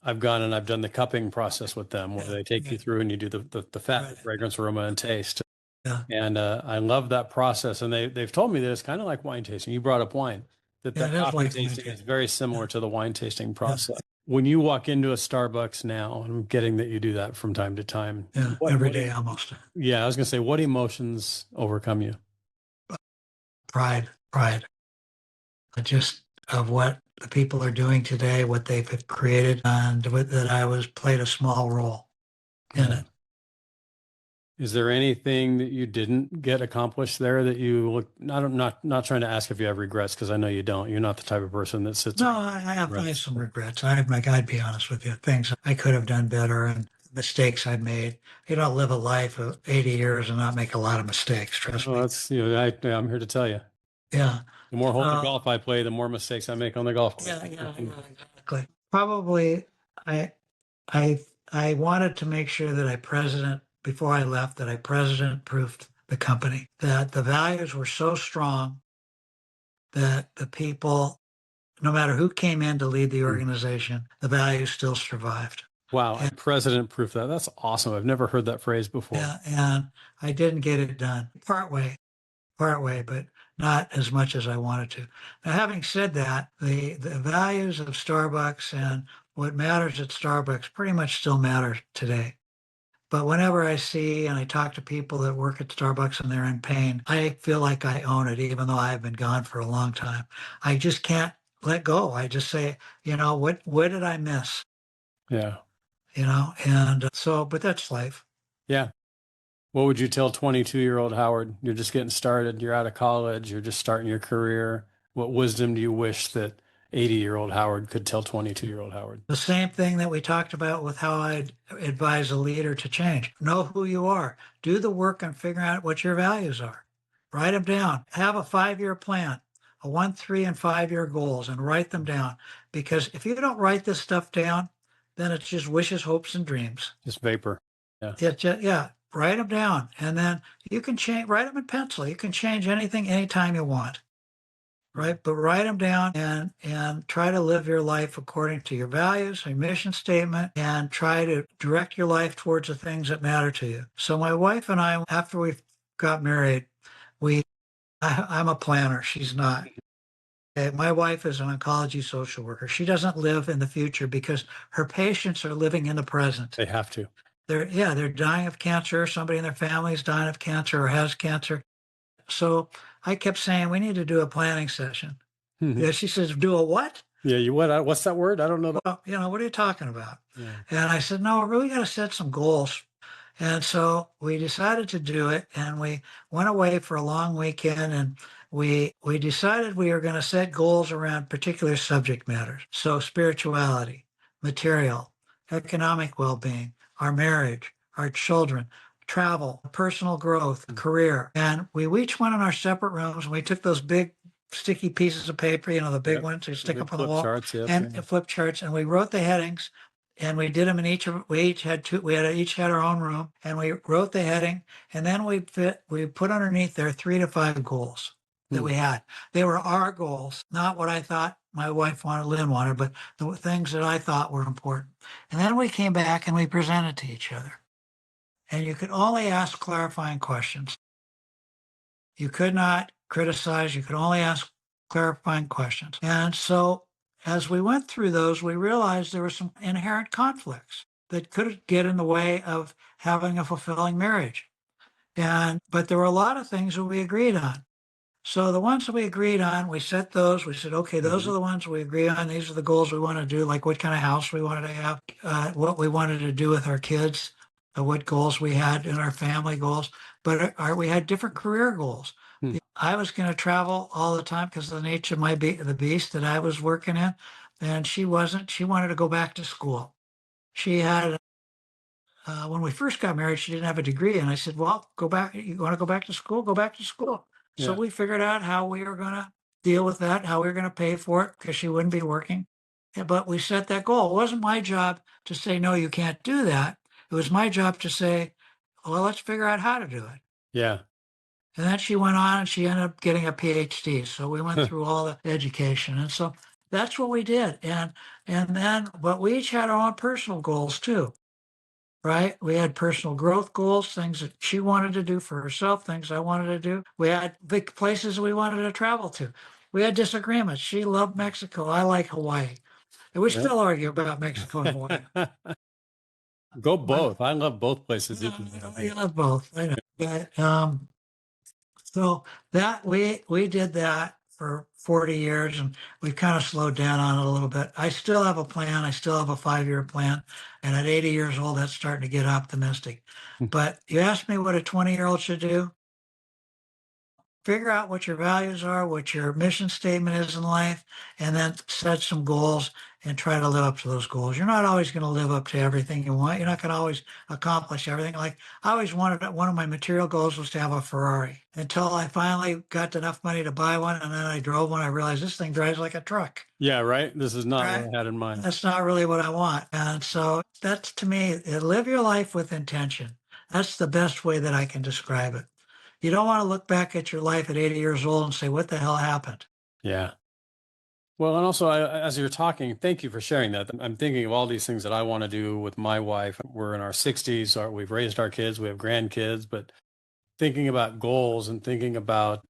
[SPEAKER 3] I've gone and I've done the cupping process with them where they take you through and you do the fat, fragrance, aroma, and taste. Yeah. And I love that process. And they've told me that it's kind of like wine tasting. You brought up wine. That coffee tasting is very similar to the wine tasting process. When you walk into a Starbucks now, I'm getting that you do that from time to time.
[SPEAKER 2] Yeah, every day almost.
[SPEAKER 3] Yeah, I was going to say, what emotions overcome you?
[SPEAKER 2] Pride. Just of what the people are doing today, what they've created, and that I played a small role in it.
[SPEAKER 3] Is there anything that you didn't get accomplished there that you look? I'm not trying to ask if you have regrets, because I know you don't. You're not the type of person that sits.
[SPEAKER 2] No, I have some regrets. I'd be honest with you. Things I could have done better and mistakes I've made. You don't live a life of 80 years and not make a lot of mistakes. Trust me.
[SPEAKER 3] That's I'm here to tell you.
[SPEAKER 2] Yeah.
[SPEAKER 3] The more holes of golf I play, the more mistakes I make on the golf course.
[SPEAKER 2] Yeah, exactly. Probably, I wanted to make sure that before I left, that I president-proofed the company, that the values were so strong that the people no matter who came in to lead the organization, the values still survived.
[SPEAKER 3] Wow.
[SPEAKER 2] And,
[SPEAKER 3] President proof that. That's awesome. I've never heard that phrase before.
[SPEAKER 2] yeah, and I didn't get it done part way, but not as much as I wanted to. Now, having said that, the values of Starbucks and what matters at Starbucks pretty much still matter today. But whenever I see and I talk to people that work at Starbucks and they're in pain, I feel like I own it, even though I've been gone for a long time. I just can't let go. I just say, what did I miss?
[SPEAKER 3] Yeah.
[SPEAKER 2] And so, but that's life.
[SPEAKER 3] Yeah. What would you tell 22-year-old Howard? You're just getting started. You're out of college. You're just starting your career. What wisdom do you wish that 80-year-old Howard could tell 22-year-old Howard?
[SPEAKER 2] The same thing that we talked about with how I advise a leader to change. Know who you are. Do the work and figure out what your values are. Write them down. Have a 5-year plan, a 1, 3, and 5-year goals, and write them down. Because if you don't write this stuff down, then it's just wishes, hopes, and dreams.
[SPEAKER 3] Just vapor. Yeah.
[SPEAKER 2] Yeah. Write them down, and then you can change. Write them in pencil. You can change anything anytime you want. Right, but write them down and try to live your life according to your values, your mission statement, and try to direct your life towards the things that matter to you. So my wife and I, after we got married, I'm a planner. She's not. Okay, my wife is an oncology social worker. She doesn't live in the future because her patients are living in the present.
[SPEAKER 3] They have to.
[SPEAKER 2] They're dying of cancer. Somebody in their family is dying of cancer or has cancer. So I kept saying, we need to do a planning session. Yeah, she says, do a what?
[SPEAKER 3] Yeah, you what? What's that word? I don't know.
[SPEAKER 2] Well, what are you talking about?
[SPEAKER 3] Yeah.
[SPEAKER 2] And I said, no, we're really got to set some goals. And so we decided to do it, and we went away for a long weekend, and we decided we were going to set goals around particular subject matters. So spirituality, material, economic well-being, our marriage, our children, travel, personal growth, career. And we each went in our separate rooms, and we took those big sticky pieces of paper, the big
[SPEAKER 3] Yep.
[SPEAKER 2] ones you stick
[SPEAKER 3] Big
[SPEAKER 2] up on the
[SPEAKER 3] flip
[SPEAKER 2] wall,
[SPEAKER 3] charts, yep,
[SPEAKER 2] and
[SPEAKER 3] yeah.
[SPEAKER 2] flip charts, and we wrote the headings, and we did them in we each had two, each had our own room, and we wrote the heading, and then we put underneath there 3 to 5 goals that we had. They were our goals, not what I thought my wife wanted, Lynn wanted, but the things that I thought were important. And then we came back and we presented to each other. And you could only ask clarifying questions. You could not criticize, you could only ask clarifying questions. And so as we went through those, we realized there were some inherent conflicts that could get in the way of having a fulfilling marriage. But there were a lot of things that we agreed on. So the ones that we agreed on, we set those. We said, okay, those are the ones we agree on. These are the goals we want to do, like what kind of house we wanted to have, what we wanted to do with our kids, what goals we had in our family goals. But we had different career goals. I was going to travel all the time because of the nature of the beast that I was working in, and she wasn't. She wanted to go back to school. She had when we first got married, she didn't have a degree, and I said, "Well, go back. You want to go back to school? Go back to school." So
[SPEAKER 3] Yeah.
[SPEAKER 2] we figured out how we were going to deal with that, how we were going to pay for it because she wouldn't be working. But we set that goal. It wasn't my job to say, "No, you can't do that." It was my job to say, "Well, let's figure out how to do it."
[SPEAKER 3] Yeah.
[SPEAKER 2] And then she went on and she ended up getting a PhD. So we went through all the education. And so that's what we did. But we each had our own personal goals too, right? We had personal growth goals, things that she wanted to do for herself, things I wanted to do. We had big places we wanted to travel to. We had disagreements. She loved Mexico. I like Hawaii. And we still argue about Mexico and Hawaii.
[SPEAKER 3] Go both. I love both places.
[SPEAKER 2] We love both. I know. But, so that we did that for 40 years, and we kind of slowed down on it a little bit. I still have a plan. I still have a 5-year plan. And at 80 years old, that's starting to get optimistic. But you asked me what a 20-year-old should do. Figure out what your values are, what your mission statement is in life, and then set some goals and try to live up to those goals. You're not always going to live up to everything you want. You're not going to always accomplish everything. Like I always wanted, one of my material goals was to have a Ferrari until I finally got enough money to buy one. And then I drove one. I realized this thing drives like a truck.
[SPEAKER 3] Yeah, right. This is not
[SPEAKER 2] Right?
[SPEAKER 3] what I had in mind.
[SPEAKER 2] That's not really what I want. And so that's, to me, live your life with intention. That's the best way that I can describe it. You don't want to look back at your life at 80 years old and say, what the hell happened?
[SPEAKER 3] Yeah. Well, and also, as you're talking, thank you for sharing that. I'm thinking of all these things that I want to do with my wife. We're in our 60s, or we've raised our kids, we have grandkids, but thinking about goals and thinking about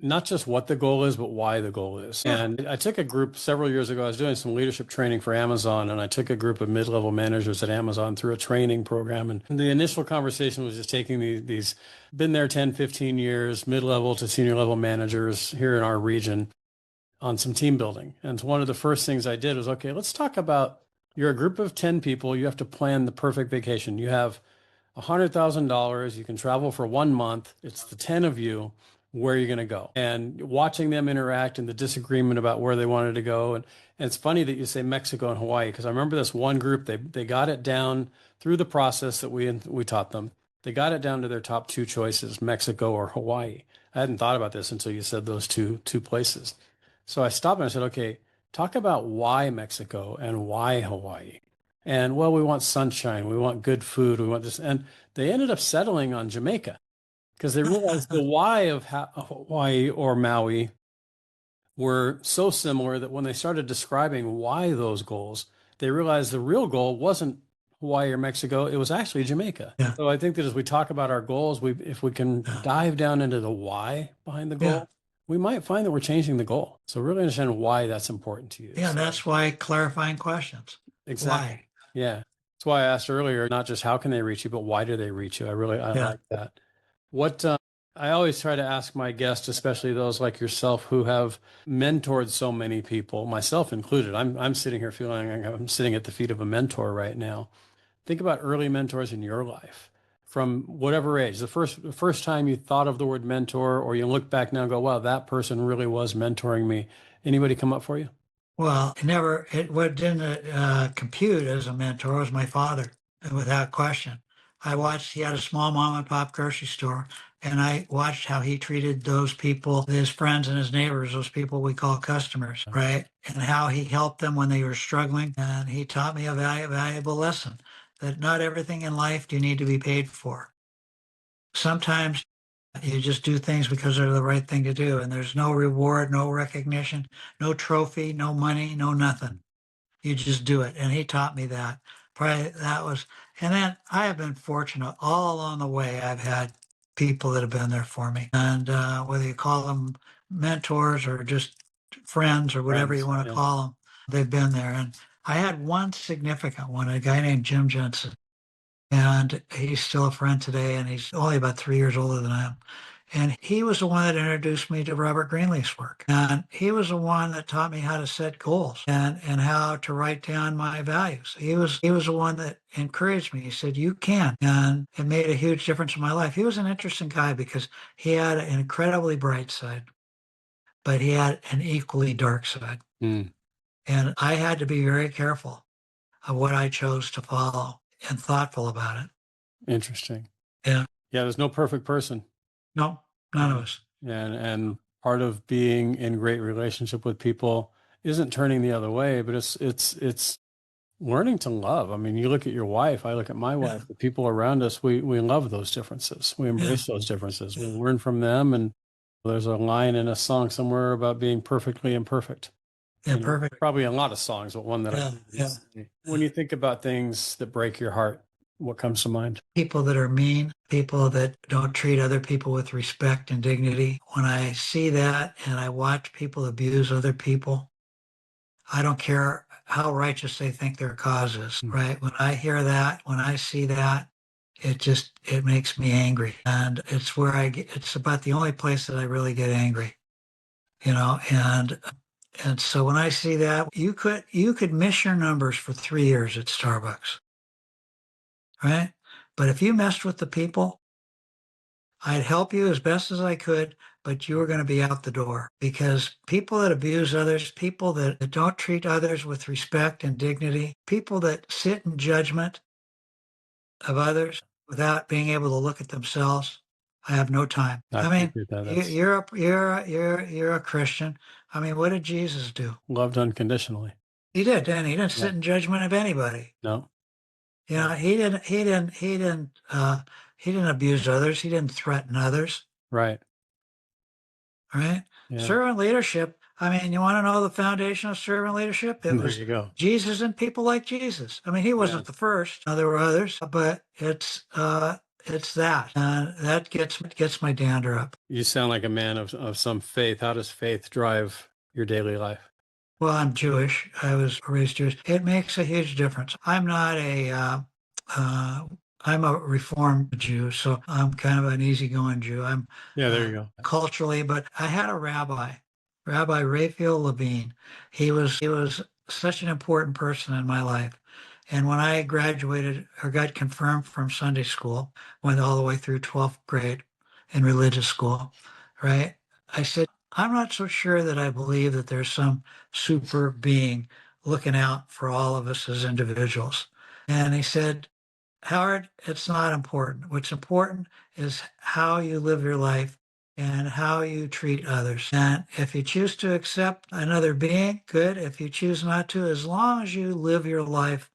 [SPEAKER 3] not just what the goal is, but why the goal is.
[SPEAKER 2] Yeah.
[SPEAKER 3] And I took a group several years ago. I was doing some leadership training for Amazon, and I took a group of mid-level managers at Amazon through a training program. And the initial conversation was just taking these been there 10, 15 years, mid-level to senior level managers here in our region on some team building. And one of the first things I did was, okay, let's talk about, you're a group of 10 people. You have to plan the perfect vacation. You have $100,000. You can travel for 1 month. It's the 10 of you. Where are you going to go? And watching them interact and the disagreement about where they wanted to go. And it's funny that you say Mexico and Hawaii, because I remember this one group, they got it down through the process that we taught them. They got it down to their top two choices, Mexico or Hawaii. I hadn't thought about this until you said those two places. So I stopped and I said, okay, talk about why Mexico and why Hawaii. And well, we want sunshine, we want good food, we want this. And they ended up settling on Jamaica because they realized the why of Hawaii or Maui were so similar that when they started describing why those goals, they realized the real goal wasn't Hawaii or Mexico, it was actually Jamaica.
[SPEAKER 2] Yeah.
[SPEAKER 3] So I think that as we talk about our goals, if we can dive down into the why behind the goal, we might find that we're changing the goal. So really understand why that's important to you.
[SPEAKER 2] Yeah,
[SPEAKER 3] So,
[SPEAKER 2] that's why clarifying questions.
[SPEAKER 3] exactly.
[SPEAKER 2] Why?
[SPEAKER 3] Yeah. That's why I asked earlier, not just how can they reach you, but why do they reach you? I
[SPEAKER 2] Yeah.
[SPEAKER 3] like that. What I always try to ask my guests, especially those like yourself who have mentored so many people, myself included. I'm sitting here feeling like I'm sitting at the feet of a mentor right now. Think about early mentors in your life from whatever age. The first time you thought of the word mentor, or you look back now and go, wow, that person really was mentoring me. Anybody come up for you?
[SPEAKER 2] Well, what didn't compute as a mentor was my father, without question. He had a small mom and pop grocery store, and I watched how he treated those people, his friends and his neighbors, those people we call customers, right? And how he helped them when they were struggling. And he taught me a valuable lesson that not everything in life do you need to be paid for. Sometimes you just do things because they're the right thing to do, and there's no reward, no recognition, no trophy, no money, no nothing. You just do it. And he taught me that. Probably that was, and then I have been fortunate all along the way. I've had people that have been there for me. And whether you call them mentors or just friends or whatever you
[SPEAKER 3] Friends.
[SPEAKER 2] want to
[SPEAKER 3] Yeah.
[SPEAKER 2] call them, they've been there. And I had one significant one, a guy named Jim Jensen. And he's still a friend today, and he's only about 3 years older than I am. And he was the one that introduced me to Robert Greenleaf's work. And he was the one that taught me how to set goals and how to write down my values. He was the one that encouraged me. He said, "You can." And it made a huge difference in my life. He was an interesting guy because he had an incredibly bright side, but he had an equally dark side.
[SPEAKER 3] Mm,
[SPEAKER 2] And I had to be very careful of what I chose to follow and thoughtful about it.
[SPEAKER 3] interesting.
[SPEAKER 2] Yeah.
[SPEAKER 3] Yeah, there's no perfect person.
[SPEAKER 2] No, none of us.
[SPEAKER 3] And part of being in great relationship with people isn't turning the other way, but it's learning to love. I mean, you look at your wife, I look at my wife, the people around us, we love those differences. We embrace those differences. We learn from them. And there's a line in a song somewhere about being perfectly imperfect.
[SPEAKER 2] Yeah,
[SPEAKER 3] And
[SPEAKER 2] perfect.
[SPEAKER 3] probably a lot of songs, but one that when you think about things that break your heart, what comes to mind?
[SPEAKER 2] People that are mean, people that don't treat other people with respect and dignity. When I see that and I watch people abuse other people, I don't care how righteous they think their cause is, right? When I hear that, when I see that, it makes me angry. And it's about the only place that I really get angry, you know, and so when I see that, you could miss your numbers for 3 years at Starbucks, right? But if you messed with the people, I'd help you as best as I could, but you were going to be out the door because people that abuse others, people that don't treat others with respect and dignity, people that sit in judgment of others without being able to look at themselves, I have no time.
[SPEAKER 3] I
[SPEAKER 2] I mean,
[SPEAKER 3] appreciate that.
[SPEAKER 2] you,
[SPEAKER 3] That's
[SPEAKER 2] you're a Christian. I mean, what did Jesus do?
[SPEAKER 3] loved unconditionally.
[SPEAKER 2] He did, and he didn't
[SPEAKER 3] Yeah.
[SPEAKER 2] sit in judgment of anybody.
[SPEAKER 3] No,
[SPEAKER 2] You know, he didn't abuse others. He didn't threaten others.
[SPEAKER 3] right.
[SPEAKER 2] Right.
[SPEAKER 3] Yeah.
[SPEAKER 2] Servant leadership, I mean, you want to know the foundation of servant leadership? It
[SPEAKER 3] There
[SPEAKER 2] was
[SPEAKER 3] you go.
[SPEAKER 2] Jesus and people like Jesus. I mean, he
[SPEAKER 3] Yeah.
[SPEAKER 2] wasn't the first. There were others, but it's that. That gets my dander up.
[SPEAKER 3] You sound like a man of some faith. How does faith drive your daily life?
[SPEAKER 2] Well, I'm Jewish. I was raised Jewish. It makes a huge difference. Uh, I'm a Reformed Jew, so I'm kind of an easygoing Jew. I'm
[SPEAKER 3] Yeah, there you go.
[SPEAKER 2] culturally, but I had a rabbi, Rabbi Raphael Levine. He was such an important person in my life. And when I graduated or got confirmed from Sunday school, went all the way through 12th grade in religious school, right? I said, I'm not so sure that I believe that there's some super being looking out for all of us as individuals. And he said, Howard, it's not important. What's important is how you live your life and how you treat others. And if you choose to accept another being, good. If you choose not to, as long as you live your life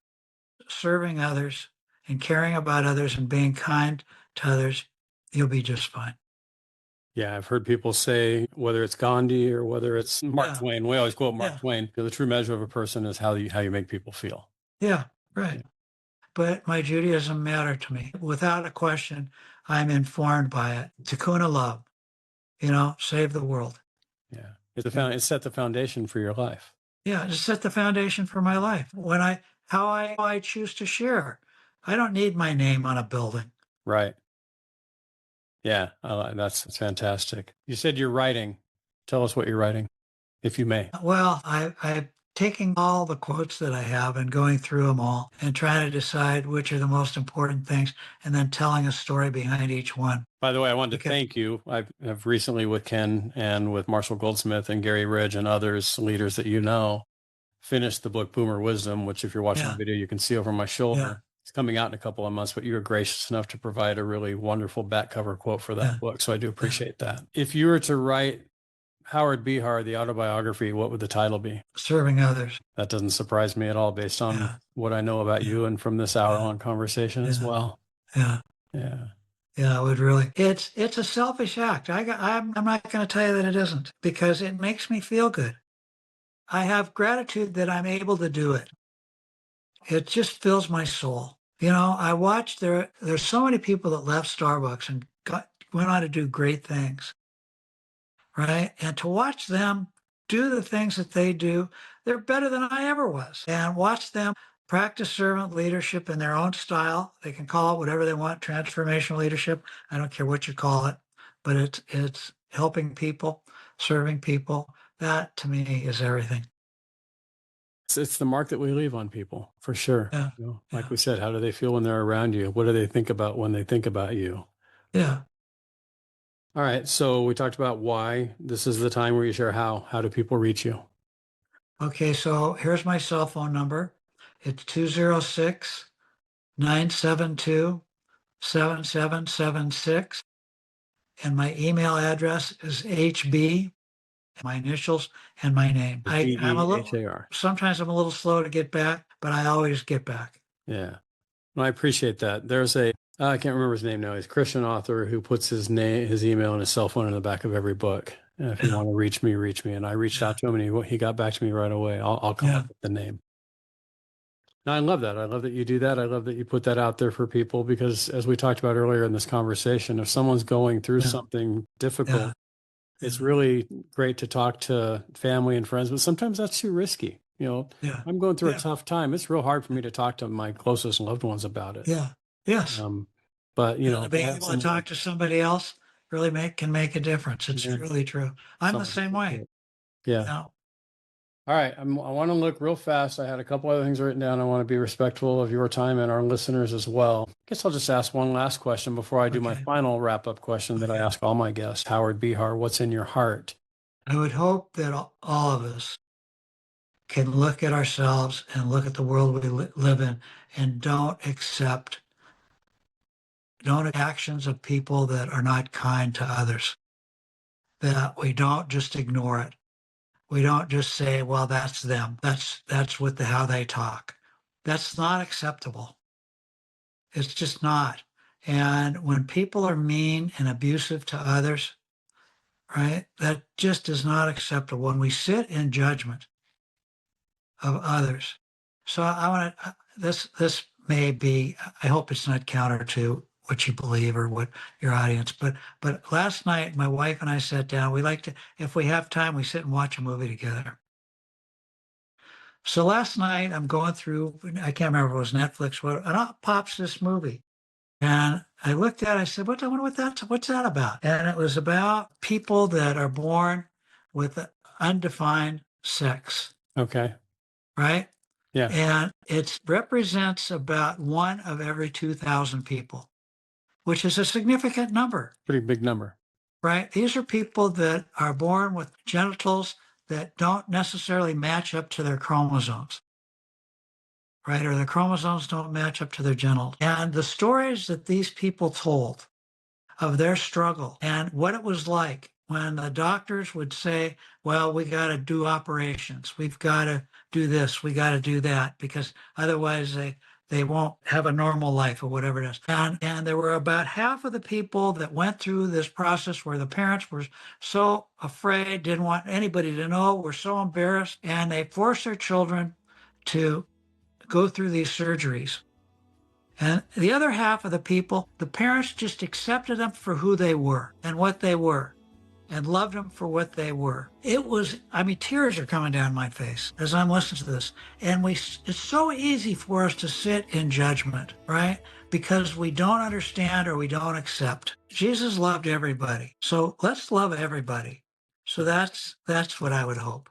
[SPEAKER 2] serving others and caring about others and being kind to others, you'll be just fine.
[SPEAKER 3] Yeah, I've heard people say, whether it's Gandhi or whether it's Mark
[SPEAKER 2] Yeah.
[SPEAKER 3] Twain, we always quote Mark
[SPEAKER 2] Yeah.
[SPEAKER 3] Twain, the true measure of a person is how you make people feel.
[SPEAKER 2] Yeah. Right.
[SPEAKER 3] Yeah.
[SPEAKER 2] But my Judaism mattered to me. Without a question, I'm informed by it. Tikkun love, save the world.
[SPEAKER 3] Yeah. It set the foundation for your life.
[SPEAKER 2] Yeah, to set the foundation for my life. How I choose to share. I don't need my name on a building.
[SPEAKER 3] Right. Yeah, that's fantastic. You said you're writing. Tell us what you're writing, if you may.
[SPEAKER 2] Well, I'm taking all the quotes that I have and going through them all and trying to decide which are the most important things and then telling a story behind each one.
[SPEAKER 3] By the way, I wanted to
[SPEAKER 2] Because-
[SPEAKER 3] thank you. I've recently with Ken and with Marshall Goldsmith and Gary Ridge and others, leaders that you know, finished the book Boomer Wisdom, which if you're watching
[SPEAKER 2] Yeah.
[SPEAKER 3] the video, you can see over my shoulder.
[SPEAKER 2] Yeah.
[SPEAKER 3] It's coming out in a couple of months, but you were gracious enough to provide a really wonderful back cover quote for that
[SPEAKER 2] Yeah.
[SPEAKER 3] book. So I do appreciate that. If you were to write Howard Behar, the autobiography, what would the title be?
[SPEAKER 2] Serving others.
[SPEAKER 3] That doesn't surprise me at all based on
[SPEAKER 2] Yeah.
[SPEAKER 3] what I know about you and from this hour-long conversation as
[SPEAKER 2] Yeah.
[SPEAKER 3] well.
[SPEAKER 2] Yeah.
[SPEAKER 3] Yeah.
[SPEAKER 2] Yeah, it would really. It's a selfish act. I'm not going to tell you that it isn't because it makes me feel good. I have gratitude that I'm able to do it. It just fills my soul. I watched there's so many people that left Starbucks and went on to do great things, right? And to watch them do the things that they do, they're better than I ever was. And watch them practice servant leadership in their own style. They can call it whatever they want, transformational leadership. I don't care what you call it, but it's helping people, serving people. That to me is everything.
[SPEAKER 3] It's the mark that we leave on people, for sure.
[SPEAKER 2] Yeah.
[SPEAKER 3] Like we said, how do they feel when they're around you? What do they think about when they think about you?
[SPEAKER 2] Yeah.
[SPEAKER 3] All right. So we talked about why. This is the time where you share how. How do people reach you?
[SPEAKER 2] Okay, so here's my cell phone number. It's 206-972-7776. And my email address is HB, my initials and my name.
[SPEAKER 3] Behar.
[SPEAKER 2] Sometimes I'm a little slow to get back, but I always get back.
[SPEAKER 3] Yeah. Well, I appreciate that. There's I can't remember his name now. He's a Christian author who puts his name, his email, and his cell phone in the back of every book. And if you want to reach me, reach me. And I reached out to him, and he got back to me right away. I'll come up with the name. Now, I love that. I love that you do that. I love that you put that out there for people because, as we talked about earlier in this conversation, if someone's going through something difficult, it's really great to talk to family and friends, but sometimes that's too risky. I'm going through a tough time. It's real hard for me to talk to my closest loved ones about it.
[SPEAKER 2] Yeah. Yes.
[SPEAKER 3] But
[SPEAKER 2] being able to talk to somebody else really can make a difference. It's really true. I'm the same way.
[SPEAKER 3] Yeah. All right. I want to look real fast. I had a couple other things written down. I want to be respectful of your time and our listeners as well. I guess I'll just ask one last question before I do my final wrap-up question that I ask all my guests. Howard Behar, what's in your heart?
[SPEAKER 2] I would hope that all of us can look at ourselves and look at the world we live in and don't accept actions of people that are not kind to others, that we don't just ignore it. We don't just say, well, that's them. That's how they talk. That's not acceptable. It's just not. And when people are mean and abusive to others, right? That just is not acceptable when we sit in judgment of others. So I want to, this may be, I hope it's not counter to what you believe or what your audience, but last night, my wife and I sat down. We like to, if we have time, we sit and watch a movie together. So last night I'm going through, I can't remember if it was Netflix, what, and up pops this movie. And I looked at it, I said, I wonder what's that about? And it was about people that are born with undefined sex,
[SPEAKER 3] Okay.
[SPEAKER 2] right?
[SPEAKER 3] Yeah.
[SPEAKER 2] And it represents about 1 of every 2,000 people, which is a significant number,
[SPEAKER 3] Pretty big number.
[SPEAKER 2] right? These are people that are born with genitals that don't necessarily match up to their chromosomes, right? Or the chromosomes don't match up to their genitals. And the stories that these people told of their struggle and what it was like when the doctors would say, well, we got to do operations. We've got to do this. We got to do that because otherwise they won't have a normal life or whatever it is. And there were about half of the people that went through this process where the parents were so afraid, didn't want anybody to know, were so embarrassed, and they forced their children to go through these surgeries. And the other half of the people, the parents just accepted them for who they were and what they were and loved them for what they were. It was, I mean, tears are coming down my face as I'm listening to this. And it's so easy for us to sit in judgment, right? Because we don't understand or we don't accept. Jesus loved everybody. So let's love everybody. So that's what I would hope.